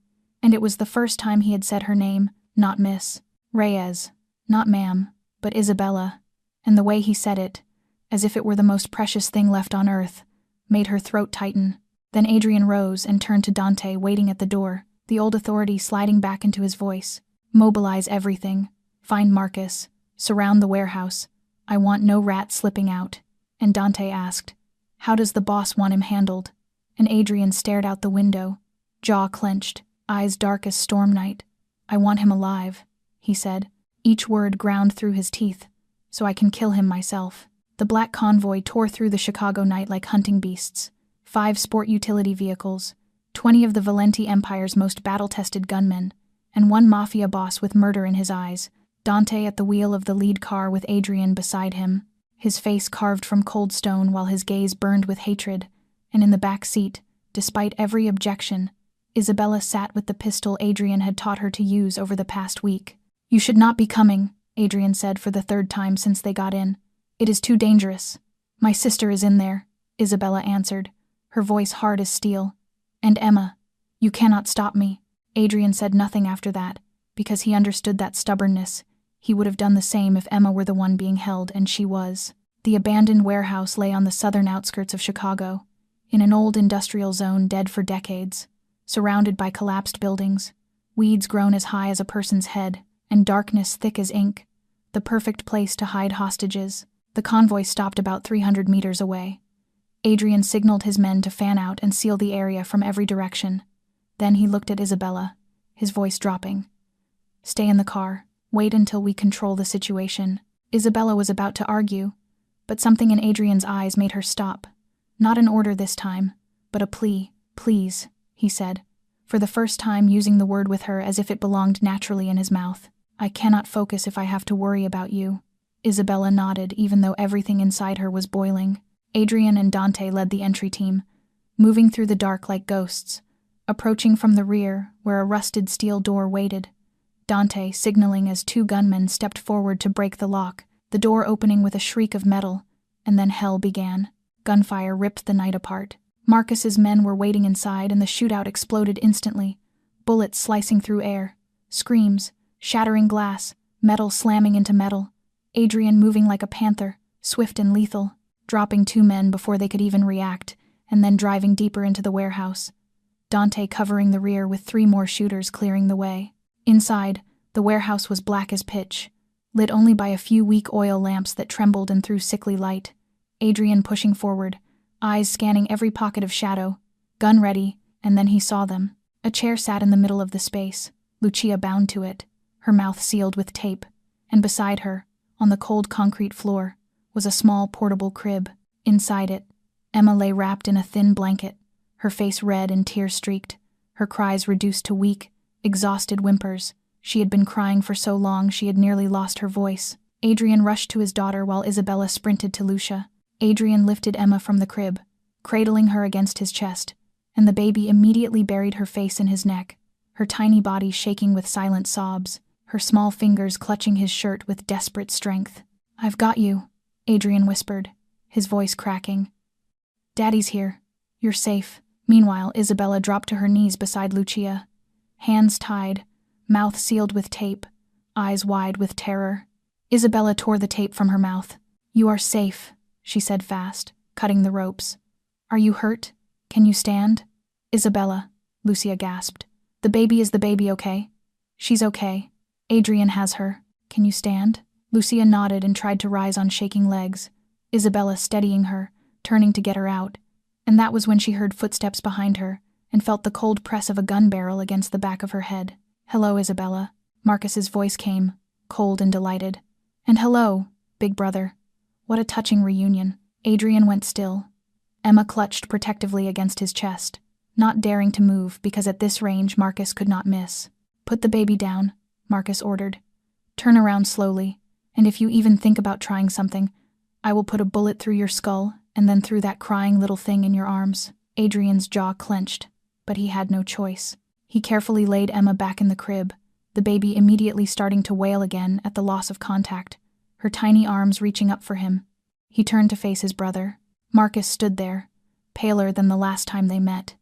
And it was the first time he had said her name, not Miss Reyes, not ma'am, but Isabella. And the way he said it, as if it were the most precious thing left on earth, made her throat tighten. Then Adrian rose and turned to Dante waiting at the door, the old authority sliding back into his voice. "Mobilize everything. Find Marcus. Surround the warehouse. I want no rat slipping out." And Dante asked, "How does the boss want him handled?" And Adrian stared out the window, jaw clenched, eyes dark as storm night. "I want him alive," he said, each word ground through his teeth, "so I can kill him myself." The black convoy tore through the Chicago night like hunting beasts. 5 sport utility vehicles, 20 of the Valenti Empire's most battle-tested gunmen, and 1 Mafia boss with murder in his eyes, Dante at the wheel of the lead car with Adrian beside him. his face carved from cold stone while his gaze burned with hatred, and in the back seat, despite every objection, Isabella sat with the pistol Adrian had taught her to use over the past week. "You should not be coming," Adrian said for the third time since they got in. "It is too dangerous." "My sister is in there," Isabella answered, her voice hard as steel. "And Emma. You cannot stop me." Adrian said nothing after that, because he understood that stubbornness. He would have done the same if Emma were the one being held, and she was. The abandoned warehouse lay on the southern outskirts of Chicago, in an old industrial zone dead for decades, surrounded by collapsed buildings, weeds grown as high as a person's head, and darkness thick as ink, the perfect place to hide hostages. The convoy stopped about 300 meters away. Adrian signaled his men to fan out and seal the area from every direction. Then he looked at Isabella, his voice dropping. "Stay in the car. Wait until we control the situation." Isabella was about to argue, but something in Adrian's eyes made her stop. Not an order this time, but a plea. "Please," he said, for the first time using the word with her as if it belonged naturally in his mouth. "I cannot focus if I have to worry about you." Isabella nodded, even though everything inside her was boiling. Adrian and Dante led the entry team, moving through the dark like ghosts, approaching from the rear where a rusted steel door waited. Dante signaling as two gunmen stepped forward to break the lock, the door opening with a shriek of metal, and then hell began. Gunfire ripped the night apart. Marcus's men were waiting inside, and the shootout exploded instantly, bullets slicing through air, screams, shattering glass, metal slamming into metal. Adrian moving like a panther, swift and lethal, dropping two men before they could even react, and then driving deeper into the warehouse. Dante covering the rear with 3 more shooters clearing the way. Inside, the warehouse was black as pitch, lit only by a few weak oil lamps that trembled and threw sickly light. Adrian pushing forward, eyes scanning every pocket of shadow, gun ready, and then he saw them. A chair sat in the middle of the space, Lucia bound to it, her mouth sealed with tape, and beside her, on the cold concrete floor, was a small portable crib. Inside it, Emma lay wrapped in a thin blanket, her face red and tear-streaked, her cries reduced to weak, exhausted whimpers. She had been crying for so long she had nearly lost her voice. Adrian rushed to his daughter while Isabella sprinted to Lucia. Adrian lifted Emma from the crib, cradling her against his chest, and the baby immediately buried her face in his neck, her tiny body shaking with silent sobs, her small fingers clutching his shirt with desperate strength. "I've got you," Adrian whispered, his voice cracking. "Daddy's here. You're safe." Meanwhile, Isabella dropped to her knees beside Lucia, hands tied, mouth sealed with tape, eyes wide with terror. Isabella tore the tape from her mouth. "You are safe," she said fast, cutting the ropes. "Are you hurt? Can you stand?" "Isabella," Lucia gasped. "The baby is the baby okay?" "She's okay. Adrian has her. Can you stand?" Lucia nodded and tried to rise on shaking legs, Isabella steadying her, turning to get her out. And that was when she heard footsteps behind her and felt the cold press of a gun barrel against the back of her head. "Hello, Isabella." Marcus's voice came, cold and delighted. "And hello, big brother. What a touching reunion." Adrian went still. Emma clutched protectively against his chest, not daring to move because at this range Marcus could not miss. "Put the baby down," Marcus ordered. "Turn around slowly, and if you even think about trying something, I will put a bullet through your skull and then through that crying little thing in your arms." Adrian's jaw clenched, but he had no choice. He carefully laid Emma back in the crib, the baby immediately starting to wail again at the loss of contact, her tiny arms reaching up for him. He turned to face his brother. Marcus stood there, paler than the last time they met,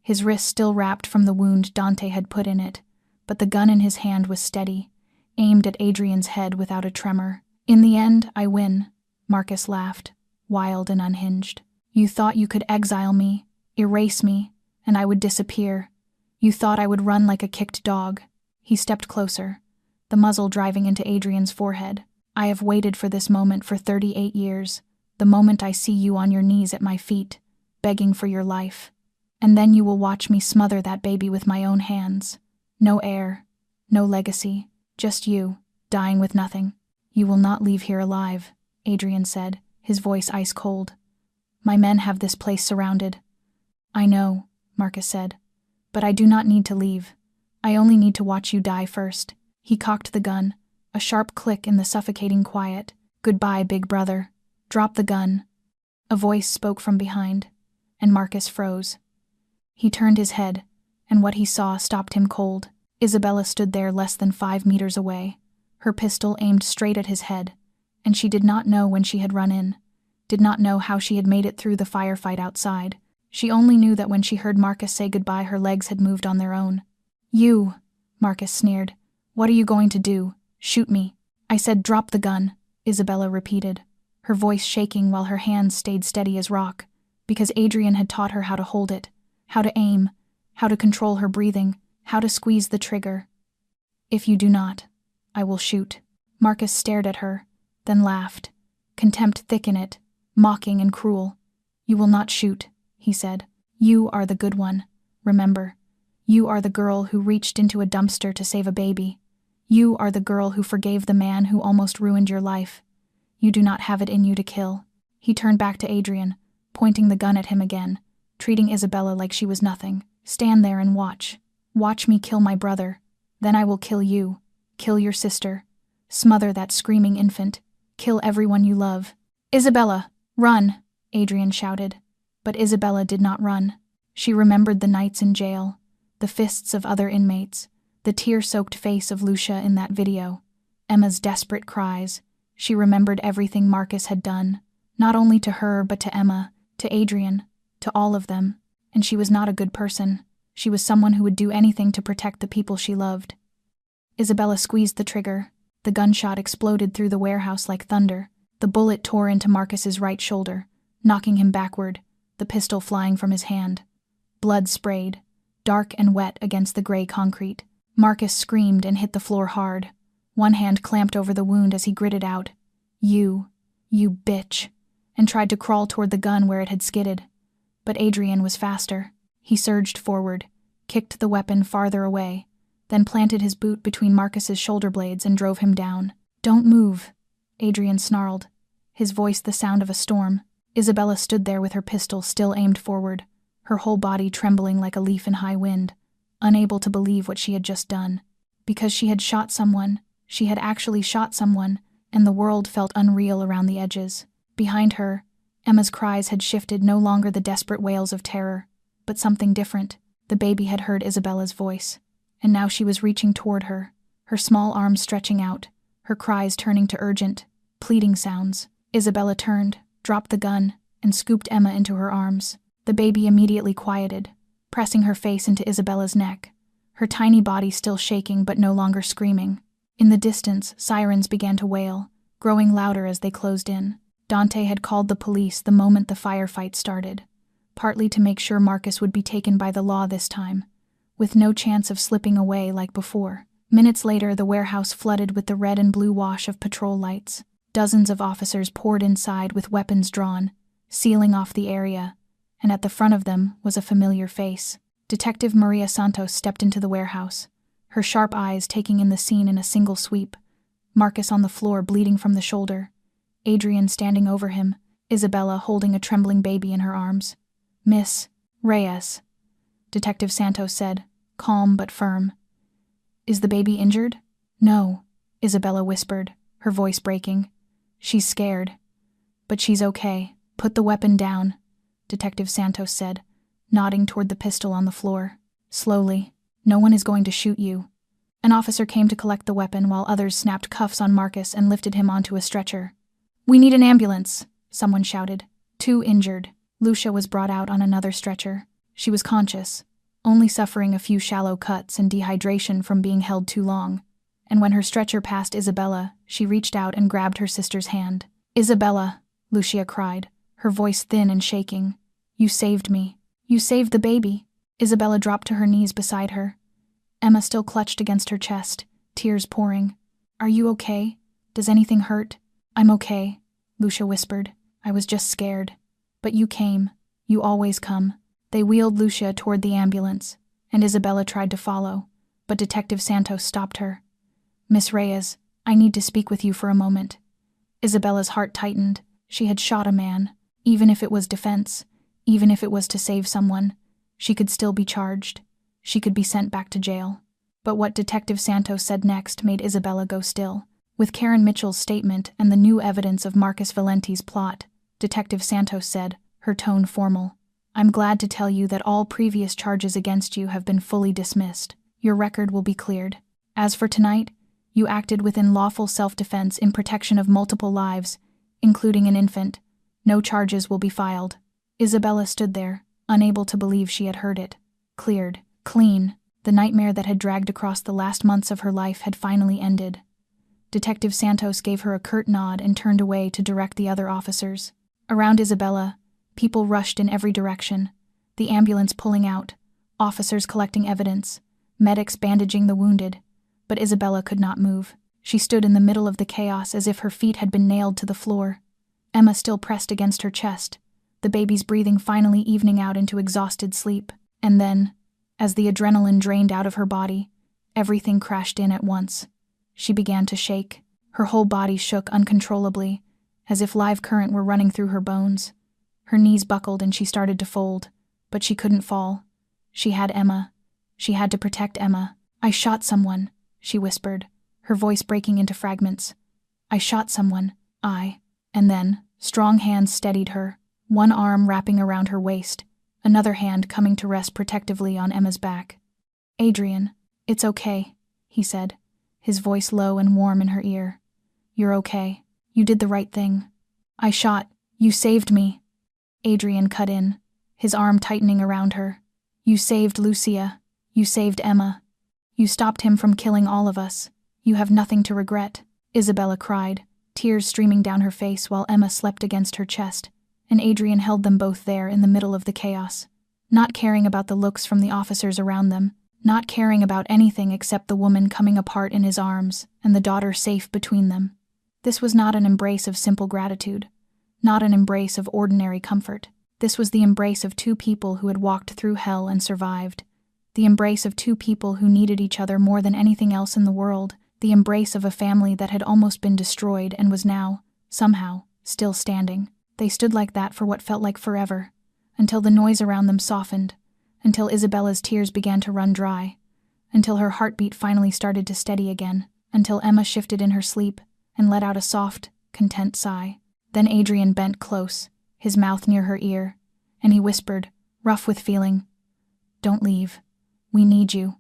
his wrist still wrapped from the wound Dante had put in it, but the gun in his hand was steady, aimed at Adrian's head without a tremor. "In the end, I win," Marcus laughed, wild and unhinged. "You thought you could exile me, erase me, and I would disappear. You thought I would run like a kicked dog." He stepped closer, the muzzle driving into Adrian's forehead. "I have waited for this moment for 38 years, the moment I see you on your knees at my feet, begging for your life. And then you will watch me smother that baby with my own hands. No heir, no legacy, just you, dying with nothing. You will not leave here alive," Adrian said, his voice ice cold. "My men have this place surrounded." "I know," Marcus said, "but I do not need to leave. I only need to watch you die first." He cocked the gun, a sharp click in the suffocating quiet. "Goodbye, big brother." Drop the gun. A voice spoke from behind, and Marcus froze. He turned his head, and what he saw stopped him cold. Isabella stood there less than 5 meters away, her pistol aimed straight at his head, and she did not know when she had run in, did not know how she had made it through the firefight outside. She only knew that when she heard Marcus say goodbye, her legs had moved on their own. "You," Marcus sneered. "What are you going to do? Shoot me?" "I said drop the gun," Isabella repeated, her voice shaking while her hands stayed steady as rock, because Adrian had taught her how to hold it, how to aim, how to control her breathing, how to squeeze the trigger. "If you do not, I will shoot." Marcus stared at her, then laughed, contempt thick in it, mocking and cruel. "You will not shoot," he said. "You are the good one, remember. You are the girl who reached into a dumpster to save a baby. You are the girl who forgave the man who almost ruined your life. You do not have it in you to kill." He turned back to Adrian, pointing the gun at him again, treating Isabella like she was nothing. "Stand there and watch. Watch me kill my brother. Then I will kill you. Kill your sister. Smother that screaming infant. Kill everyone you love." "Isabella, run!" Adrian shouted. But Isabella did not run. She remembered the nights in jail, the fists of other inmates, the tear-soaked face of Lucia in that video, Emma's desperate cries. She remembered everything Marcus had done, not only to her but to Emma, to Adrian, to all of them. And she was not a good person. She was someone who would do anything to protect the people she loved. Isabella squeezed the trigger. The gunshot exploded through the warehouse like thunder. The bullet tore into Marcus's right shoulder, knocking him backward, the pistol flying from his hand. Blood sprayed, dark and wet against the gray concrete. Marcus screamed and hit the floor hard. One hand clamped over the wound as he gritted out, You bitch," and tried to crawl toward the gun where it had skidded. But Adrian was faster. He surged forward, kicked the weapon farther away, then planted his boot between Marcus's shoulder blades and drove him down. "Don't move," Adrian snarled, his voice the sound of a storm. Isabella stood there with her pistol still aimed forward, her whole body trembling like a leaf in high wind, unable to believe what she had just done. Because she had shot someone, she had actually shot someone, and the world felt unreal around the edges. Behind her, Emma's cries had shifted, no longer the desperate wails of terror, but something different. The baby had heard Isabella's voice, and now she was reaching toward her, her small arms stretching out, her cries turning to urgent, pleading sounds. Isabella turned, dropped the gun, and scooped Emma into her arms. The baby immediately quieted, pressing her face into Isabella's neck, her tiny body still shaking but no longer screaming. In the distance, sirens began to wail, growing louder as they closed in. Dante had called the police the moment the firefight started, partly to make sure Marcus would be taken by the law this time, with no chance of slipping away like before. Minutes later, the warehouse flooded with the red and blue wash of patrol lights. Dozens of officers poured inside with weapons drawn, sealing off the area, and at the front of them was a familiar face. Detective Maria Santos stepped into the warehouse, her sharp eyes taking in the scene in a single sweep. Marcus on the floor bleeding from the shoulder, Adrian standing over him, Isabella holding a trembling baby in her arms. "Miss Reyes," Detective Santos said, calm but firm. "Is the baby injured?" "No," Isabella whispered, her voice breaking. "She's scared. But she's okay. Put the weapon down," Detective Santos said, nodding toward the pistol on the floor. "Slowly. No one is going to shoot you." An officer came to collect the weapon while others snapped cuffs on Marcus and lifted him onto a stretcher. "We need an ambulance," someone shouted. "Two injured." Lucia was brought out on another stretcher. She was conscious, only suffering a few shallow cuts and dehydration from being held too long. And when her stretcher passed Isabella, she reached out and grabbed her sister's hand. "Isabella," Lucia cried, her voice thin and shaking. "You saved me. You saved the baby." Isabella dropped to her knees beside her. Emma still clutched against her chest, tears pouring. "Are you okay? Does anything hurt?" "I'm okay," Lucia whispered. "I was just scared. But you came. You always come." They wheeled Lucia toward the ambulance, and Isabella tried to follow, but Detective Santos stopped her. "Miss Reyes, I need to speak with you for a moment." Isabella's heart tightened. She had shot a man. Even if it was defense, even if it was to save someone, she could still be charged. She could be sent back to jail. But what Detective Santos said next made Isabella go still. With Karen Mitchell's statement and the new evidence of Marcus Valenti's plot, Detective Santos said, her tone formal, "I'm glad to tell you that all previous charges against you have been fully dismissed. Your record will be cleared. As for tonight, you acted within lawful self-defense in protection of multiple lives, including an infant. No charges will be filed." Isabella stood there, unable to believe she had heard it. Cleared. Clean. The nightmare that had dragged across the last months of her life had finally ended. Detective Santos gave her a curt nod and turned away to direct the other officers. Around Isabella, people rushed in every direction, the ambulance pulling out, officers collecting evidence, medics bandaging the wounded, but Isabella could not move. She stood in the middle of the chaos as if her feet had been nailed to the floor. Emma still pressed against her chest, the baby's breathing finally evening out into exhausted sleep. And then, as the adrenaline drained out of her body, everything crashed in at once. She began to shake. Her whole body shook uncontrollably, as if live current were running through her bones. Her knees buckled and she started to fold, but she couldn't fall. She had Emma. She had to protect Emma. "I shot someone," she whispered, her voice breaking into fragments. "I shot someone. And then, strong hands steadied her, one arm wrapping around her waist, another hand coming to rest protectively on Emma's back. "Adrian, it's okay," he said, his voice low and warm in her ear. "You're okay. You did the right thing. I shot. You saved me." Adrian cut in, his arm tightening around her. "You saved Lucia. You saved Emma. You stopped him from killing all of us. You have nothing to regret," Isabella cried, tears streaming down her face while Emma slept against her chest, and Adrian held them both there in the middle of the chaos, not caring about the looks from the officers around them, not caring about anything except the woman coming apart in his arms and the daughter safe between them. This was not an embrace of simple gratitude, not an embrace of ordinary comfort. This was the embrace of two people who had walked through hell and survived, the embrace of two people who needed each other more than anything else in the world, the embrace of a family that had almost been destroyed and was now, somehow, still standing. They stood like that for what felt like forever, until the noise around them softened, until Isabella's tears began to run dry, until her heartbeat finally started to steady again, until Emma shifted in her sleep and let out a soft, content sigh. Then Adrian bent close, his mouth near her ear, and he whispered, rough with feeling, "Don't leave. We need you."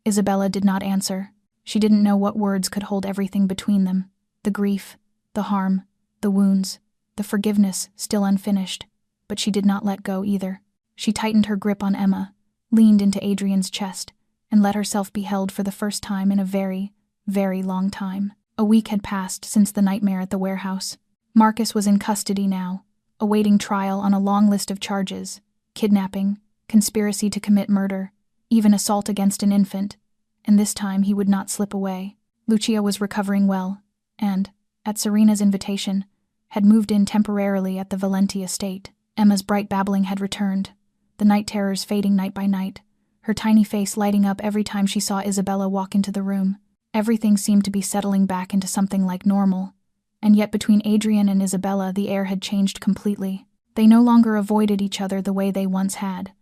Isabella did not answer. She didn't know what words could hold everything between them, the grief, the harm, the wounds, the forgiveness still unfinished, but she did not let go either. She tightened her grip on Emma, leaned into Adrian's chest, and let herself be held for the first time in a very, very long time. A week had passed since the nightmare at the warehouse. Marcus was in custody now, awaiting trial on a long list of charges: kidnapping, conspiracy to commit murder, even assault against an infant, and this time he would not slip away. Lucia was recovering well, and, at Serena's invitation, had moved in temporarily at the Valenti estate. Emma's bright babbling had returned, the night terrors fading night by night, her tiny face lighting up every time she saw Isabella walk into the room. Everything seemed to be settling back into something like normal, and yet between Adrian and Isabella the air had changed completely. They no longer avoided each other the way they once had,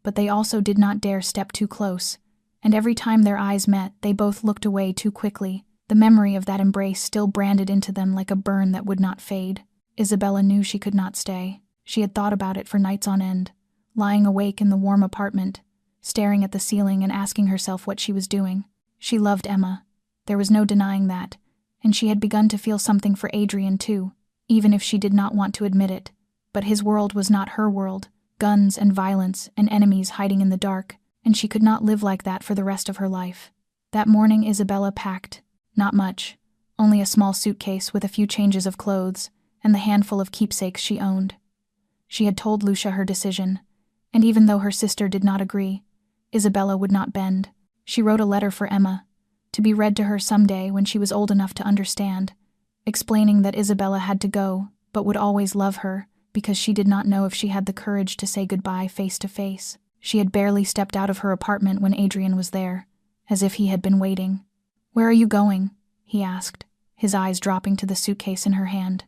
but they also did not dare step too close, and every time their eyes met, they both looked away too quickly, the memory of that embrace still branded into them like a burn that would not fade. Isabella knew she could not stay. She had thought about it for nights on end, lying awake in the warm apartment, staring at the ceiling and asking herself what she was doing. She loved Emma. There was no denying that, and she had begun to feel something for Adrian too, even if she did not want to admit it. But his world was not her world, guns and violence and enemies hiding in the dark, and she could not live like that for the rest of her life. That morning Isabella packed. Not much, only a small suitcase with a few changes of clothes and the handful of keepsakes she owned. She had told Lucia her decision, and even though her sister did not agree, Isabella would not bend. She wrote a letter for Emma, to be read to her someday when she was old enough to understand, explaining that Isabella had to go, but would always love her, because she did not know if she had the courage to say goodbye face to face. She had barely stepped out of her apartment when Adrian was there, as if he had been waiting. "Where are you going?" he asked, his eyes dropping to the suitcase in her hand.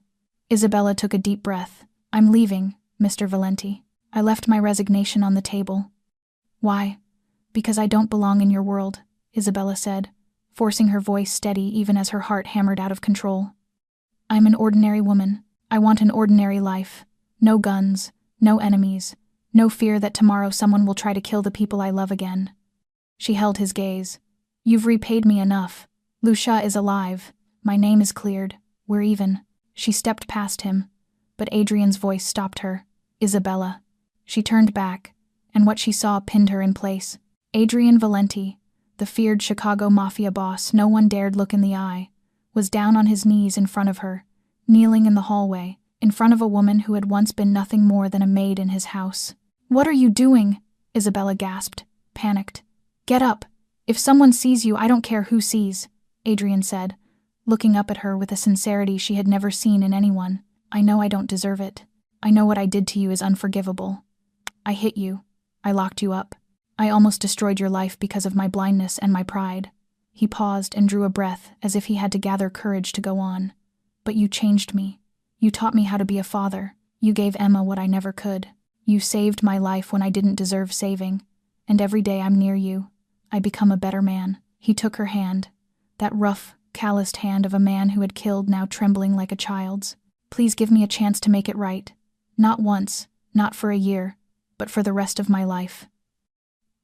Isabella took a deep breath. "I'm leaving, Mr. Valenti. I left my resignation on the table." "Why?" "Because I don't belong in your world," Isabella said, forcing her voice steady even as her heart hammered out of control. "I'm an ordinary woman. I want an ordinary life. No guns, no enemies, no fear that tomorrow someone will try to kill the people I love again." She held his gaze. "You've repaid me enough. Lucia is alive. My name is cleared. We're even." She stepped past him, but Adrian's voice stopped her. "Isabella." She turned back, and what she saw pinned her in place. Adrian Valenti, the feared Chicago Mafia boss no one dared look in the eye, was down on his knees in front of her, kneeling in the hallway, in front of a woman who had once been nothing more than a maid in his house. "What are you doing?" Isabella gasped, panicked. "Get up. If someone sees you, I don't care who sees," Adrian said, looking up at her with a sincerity she had never seen in anyone. "I know I don't deserve it. I know what I did to you is unforgivable. I hit you. I locked you up. I almost destroyed your life because of my blindness and my pride." He paused and drew a breath as if he had to gather courage to go on. "But you changed me. You taught me how to be a father. You gave Emma what I never could. You saved my life when I didn't deserve saving. And every day I'm near you, I become a better man." He took her hand, that rough, calloused hand of a man who had killed, now trembling like a child's. "Please give me a chance to make it right. Not once, not for a year, but for the rest of my life.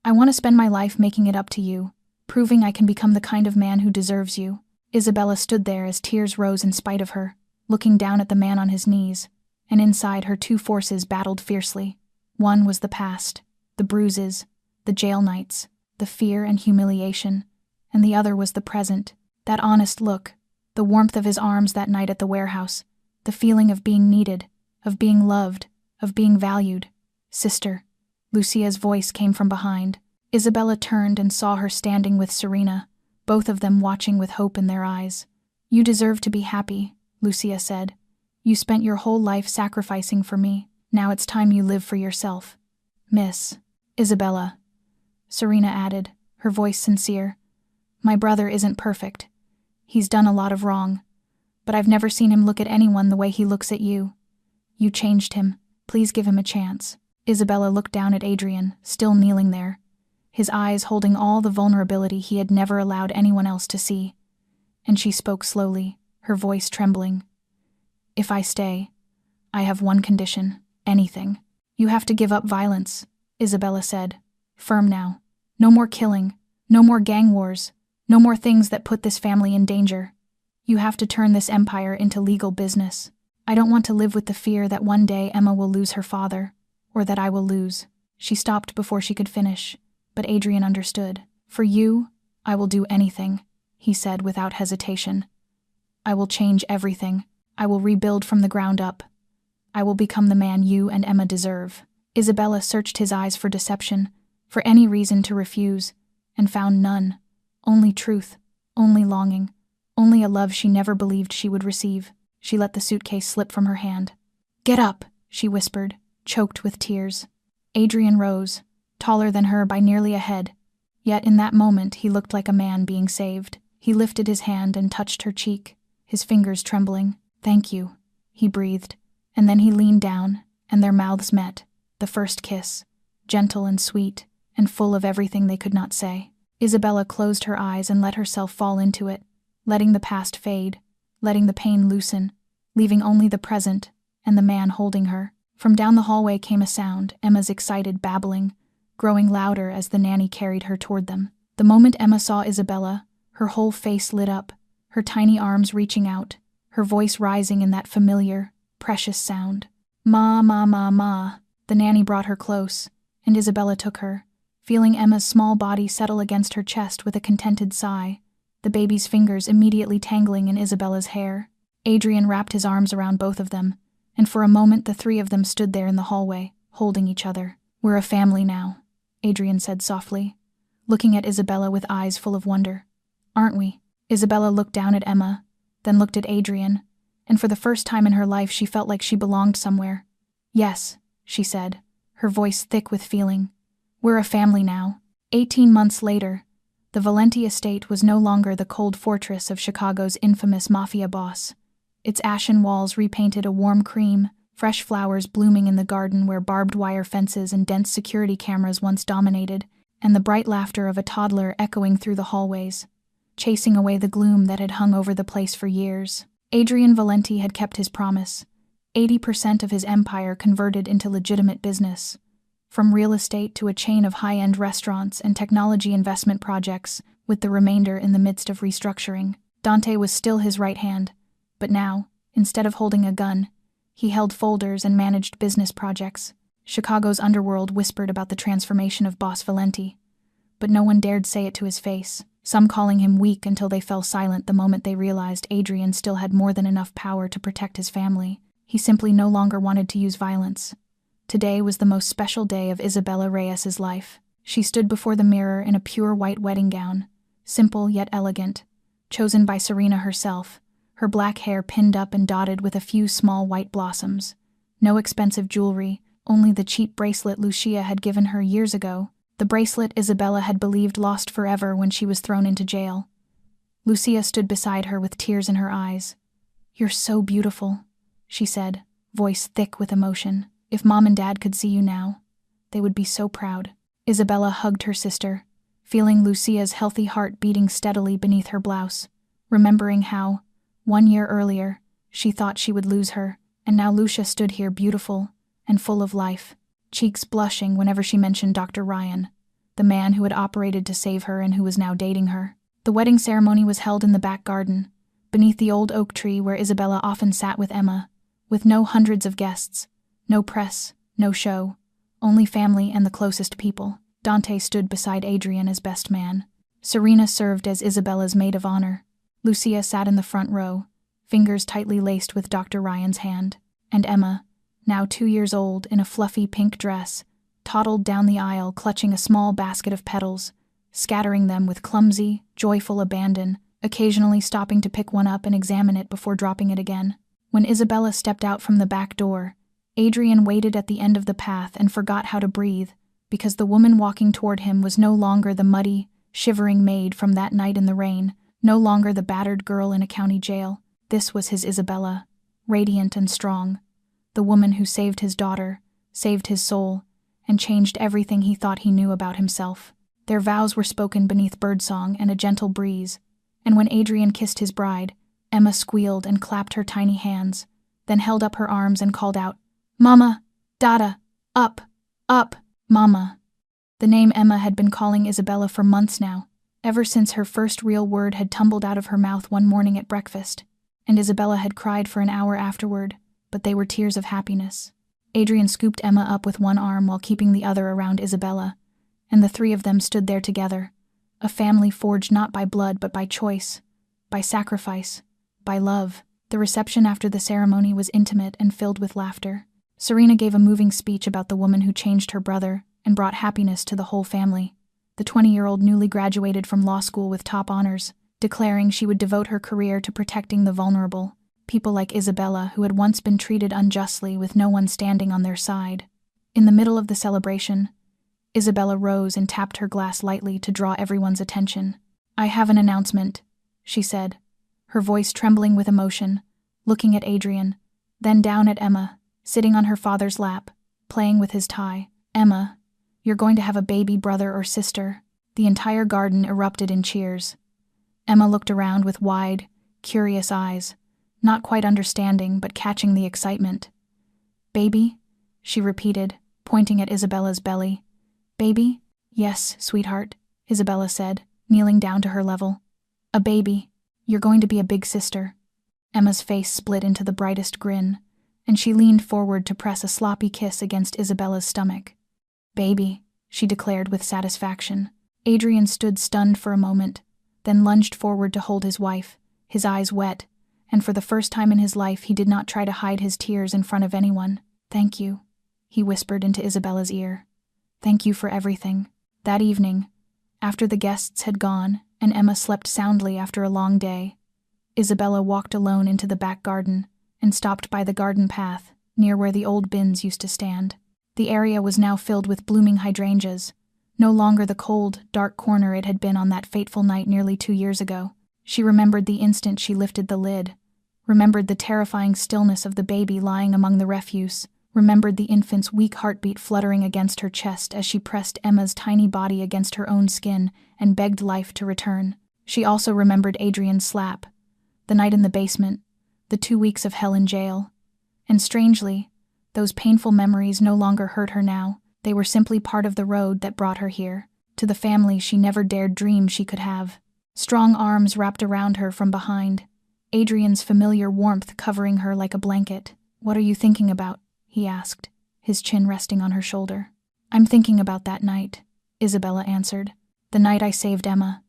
I want to spend my life making it up to you, proving I can become the kind of man who deserves you." Isabella stood there as tears rose in spite of her, looking down at the man on his knees, and inside her two forces battled fiercely. One was the past, the bruises, the jail nights, the fear and humiliation, and the other was the present, that honest look, the warmth of his arms that night at the warehouse, the feeling of being needed, of being loved, of being valued. "Sister." Lucia's voice came from behind. Isabella turned and saw her standing with Serena, both of them watching with hope in their eyes. "You deserve to be happy," Lucia said. "You spent your whole life sacrificing for me. Now it's time you live for yourself." "Miss Isabella," Serena added, her voice sincere. "My brother isn't perfect. He's done a lot of wrong. But I've never seen him look at anyone the way he looks at you. You changed him. Please give him a chance." Isabella looked down at Adrian, still kneeling there, his eyes holding all the vulnerability he had never allowed anyone else to see. And she spoke slowly, her voice trembling. "If I stay, I have one condition, anything. You have to give up violence," Isabella said, firm now. "No more killing, no more gang wars, no more things that put this family in danger. You have to turn this empire into legal business. I don't want to live with the fear that one day Emma will lose her father, or that I will lose." She stopped before she could finish, but Adrian understood. "For you, I will do anything," he said without hesitation. "I will change everything. I will rebuild from the ground up. I will become the man you and Emma deserve." Isabella searched his eyes for deception, for any reason to refuse, and found none. Only truth, only longing, only a love she never believed she would receive. She let the suitcase slip from her hand. "Get up," she whispered, choked with tears. Adrian rose, taller than her by nearly a head. Yet in that moment he looked like a man being saved. He lifted his hand and touched her cheek, his fingers trembling. "Thank you," he breathed, and then he leaned down, and their mouths met, the first kiss, gentle and sweet, and full of everything they could not say. Isabella closed her eyes and let herself fall into it, letting the past fade, letting the pain loosen, leaving only the present and the man holding her. From down the hallway came a sound, Emma's excited babbling, growing louder as the nanny carried her toward them. The moment Emma saw Isabella, her whole face lit up, her tiny arms reaching out, her voice rising in that familiar, precious sound. "Ma, ma, ma, ma." The nanny brought her close, and Isabella took her, feeling Emma's small body settle against her chest with a contented sigh, the baby's fingers immediately tangling in Isabella's hair. Adrian wrapped his arms around both of them, and for a moment the three of them stood there in the hallway, holding each other. "We're a family now," Adrian said softly, looking at Isabella with eyes full of wonder. "Aren't we?" Isabella looked down at Emma, then looked at Adrian, and for the first time in her life she felt like she belonged somewhere. "Yes," she said, her voice thick with feeling. "We're a family now." 18 months later, the Valenti estate was no longer the cold fortress of Chicago's infamous Mafia boss. Its ashen walls repainted a warm cream, fresh flowers blooming in the garden where barbed wire fences and dense security cameras once dominated, and the bright laughter of a toddler echoing through the hallways. chasing away the gloom that had hung over the place for years. Adrian Valenti had kept his promise. 80% of his empire converted into legitimate business. From real estate to a chain of high-end restaurants and technology investment projects, with the remainder in the midst of restructuring. Dante was still his right hand, but now, instead of holding a gun, he held folders and managed business projects. Chicago's underworld whispered about the transformation of Boss Valenti, but no one dared say it to his face, some calling him weak until they fell silent the moment they realized Adrian still had more than enough power to protect his family. He simply no longer wanted to use violence. Today was the most special day of Isabella Reyes's life. She stood before the mirror in a pure white wedding gown, simple yet elegant, chosen by Serena herself, her black hair pinned up and dotted with a few small white blossoms. No expensive jewelry, only the cheap bracelet Lucia had given her years ago, the bracelet Isabella had believed lost forever when she was thrown into jail. Lucia stood beside her with tears in her eyes. "You're so beautiful," she said, voice thick with emotion. "If Mom and Dad could see you now, they would be so proud." Isabella hugged her sister, feeling Lucia's healthy heart beating steadily beneath her blouse, remembering how, 1 year earlier, she thought she would lose her, and now Lucia stood here beautiful and full of life, cheeks blushing whenever she mentioned Dr. Ryan, the man who had operated to save her and who was now dating her. The wedding ceremony was held in the back garden, beneath the old oak tree where Isabella often sat with Emma, with no hundreds of guests, no press, no show, only family and the closest people. Dante stood beside Adrian as best man. Serena served as Isabella's maid of honor. Lucia sat in the front row, fingers tightly laced with Dr. Ryan's hand, and Emma, now 2 years old in a fluffy pink dress, toddled down the aisle clutching a small basket of petals, scattering them with clumsy, joyful abandon, occasionally stopping to pick one up and examine it before dropping it again. When Isabella stepped out from the back door, Adrian waited at the end of the path and forgot how to breathe, because the woman walking toward him was no longer the muddy, shivering maid from that night in the rain, no longer the battered girl in a county jail. This was his Isabella, radiant and strong, the woman who saved his daughter, saved his soul, and changed everything he thought he knew about himself. Their vows were spoken beneath birdsong and a gentle breeze, and when Adrian kissed his bride, Emma squealed and clapped her tiny hands, then held up her arms and called out, "Mama! Dada! Up! Up! Mama!" The name Emma had been calling Isabella for months now, ever since her first real word had tumbled out of her mouth one morning at breakfast, and Isabella had cried for an hour afterward, but they were tears of happiness. Adrian scooped Emma up with one arm while keeping the other around Isabella, and the three of them stood there together, a family forged not by blood but by choice, by sacrifice, by love. The reception after the ceremony was intimate and filled with laughter. Serena gave a moving speech about the woman who changed her brother and brought happiness to the whole family. The 20-year-old newly graduated from law school with top honors, declaring she would devote her career to protecting the vulnerable, people like Isabella who had once been treated unjustly with no one standing on their side. In the middle of the celebration, Isabella rose and tapped her glass lightly to draw everyone's attention. "I have an announcement," she said, her voice trembling with emotion, looking at Adrian, then down at Emma, sitting on her father's lap, playing with his tie. "Emma, you're going to have a baby brother or sister." The entire garden erupted in cheers. Emma looked around with wide, curious eyes, not quite understanding but catching the excitement. "Baby?" she repeated, pointing at Isabella's belly. "Baby?" "Yes, sweetheart," Isabella said, kneeling down to her level. "A baby. You're going to be a big sister." Emma's face split into the brightest grin, and she leaned forward to press a sloppy kiss against Isabella's stomach. "Baby," she declared with satisfaction. Adrian stood stunned for a moment, then lunged forward to hold his wife, his eyes wet, and for the first time in his life he did not try to hide his tears in front of anyone. "Thank you," he whispered into Isabella's ear. "Thank you for everything." That evening, after the guests had gone and Emma slept soundly after a long day, Isabella walked alone into the back garden and stopped by the garden path near where the old bins used to stand. The area was now filled with blooming hydrangeas, no longer the cold, dark corner it had been on that fateful night nearly 2 years ago. She remembered the instant she lifted the lid, remembered the terrifying stillness of the baby lying among the refuse, remembered the infant's weak heartbeat fluttering against her chest as she pressed Emma's tiny body against her own skin and begged life to return. She also remembered Adrian's slap, the night in the basement, the 2 weeks of hell in jail. And strangely, those painful memories no longer hurt her now. They were simply part of the road that brought her here, to the family she never dared dream she could have. Strong arms wrapped around her from behind, Adrian's familiar warmth covering her like a blanket. "What are you thinking about?" he asked, his chin resting on her shoulder. "I'm thinking about that night," Isabella answered. "The night I saved Emma."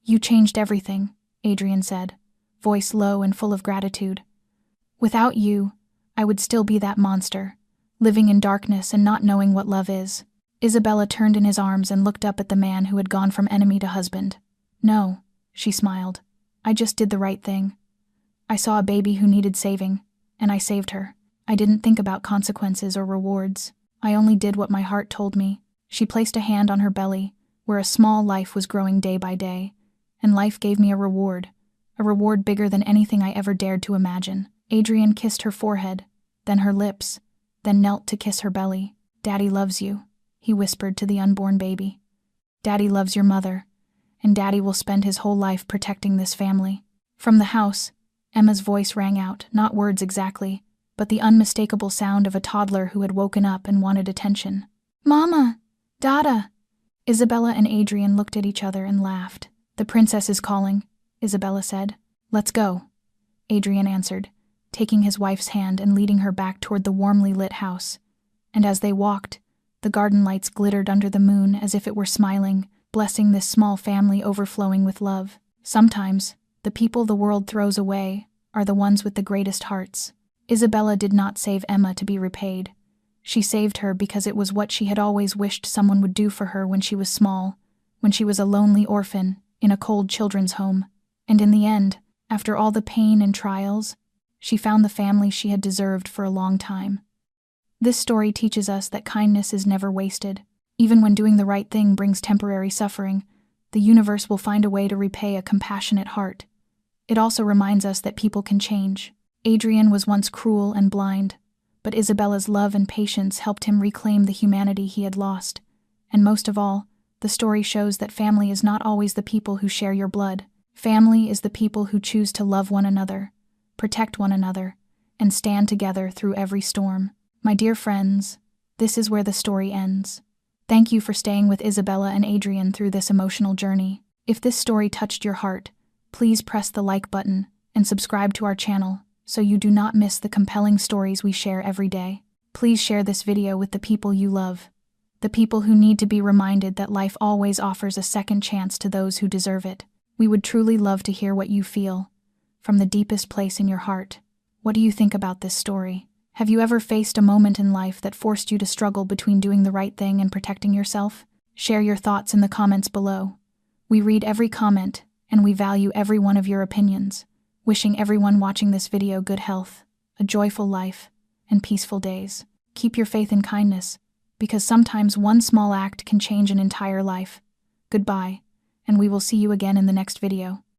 "You changed everything," Adrian said, voice low and full of gratitude. "Without you, I would still be that monster, living in darkness and not knowing what love is." Isabella turned in his arms and looked up at the man who had gone from enemy to husband. "No," she smiled. "I just did the right thing. I saw a baby who needed saving, and I saved her. I didn't think about consequences or rewards. I only did what my heart told me." She placed a hand on her belly, where a small life was growing day by day, and life gave me a reward bigger than anything I ever dared to imagine. Adrian kissed her forehead, then her lips, then knelt to kiss her belly. "Daddy loves you," he whispered to the unborn baby. "Daddy loves your mother, and Daddy will spend his whole life protecting this family." From the house, Emma's voice rang out, not words exactly, but the unmistakable sound of a toddler who had woken up and wanted attention. "Mama! Dada!" Isabella and Adrian looked at each other and laughed. "The princess is calling," Isabella said. "Let's go," Adrian answered, taking his wife's hand and leading her back toward the warmly lit house. And as they walked, the garden lights glittered under the moon as if it were smiling, blessing this small family overflowing with love. Sometimes, the people the world throws away are the ones with the greatest hearts. Isabella did not save Emma to be repaid. She saved her because it was what she had always wished someone would do for her when she was small, when she was a lonely orphan in a cold children's home. And in the end, after all the pain and trials, she found the family she had deserved for a long time. This story teaches us that kindness is never wasted. Even when doing the right thing brings temporary suffering, the universe will find a way to repay a compassionate heart. It also reminds us that people can change. Adrian was once cruel and blind, but Isabella's love and patience helped him reclaim the humanity he had lost. And most of all, the story shows that family is not always the people who share your blood. Family is the people who choose to love one another, protect one another, and stand together through every storm. My dear friends, this is where the story ends. Thank you for staying with Isabella and Adrian through this emotional journey. If this story touched your heart, please press the like button and subscribe to our channel so you do not miss the compelling stories we share every day. Please share this video with the people you love, the people who need to be reminded that life always offers a second chance to those who deserve it. We would truly love to hear what you feel, from the deepest place in your heart. What do you think about this story? Have you ever faced a moment in life that forced you to struggle between doing the right thing and protecting yourself? Share your thoughts in the comments below. We read every comment, and we value every one of your opinions. Wishing everyone watching this video good health, a joyful life, and peaceful days. Keep your faith in kindness, because sometimes one small act can change an entire life. Goodbye, and we will see you again in the next video.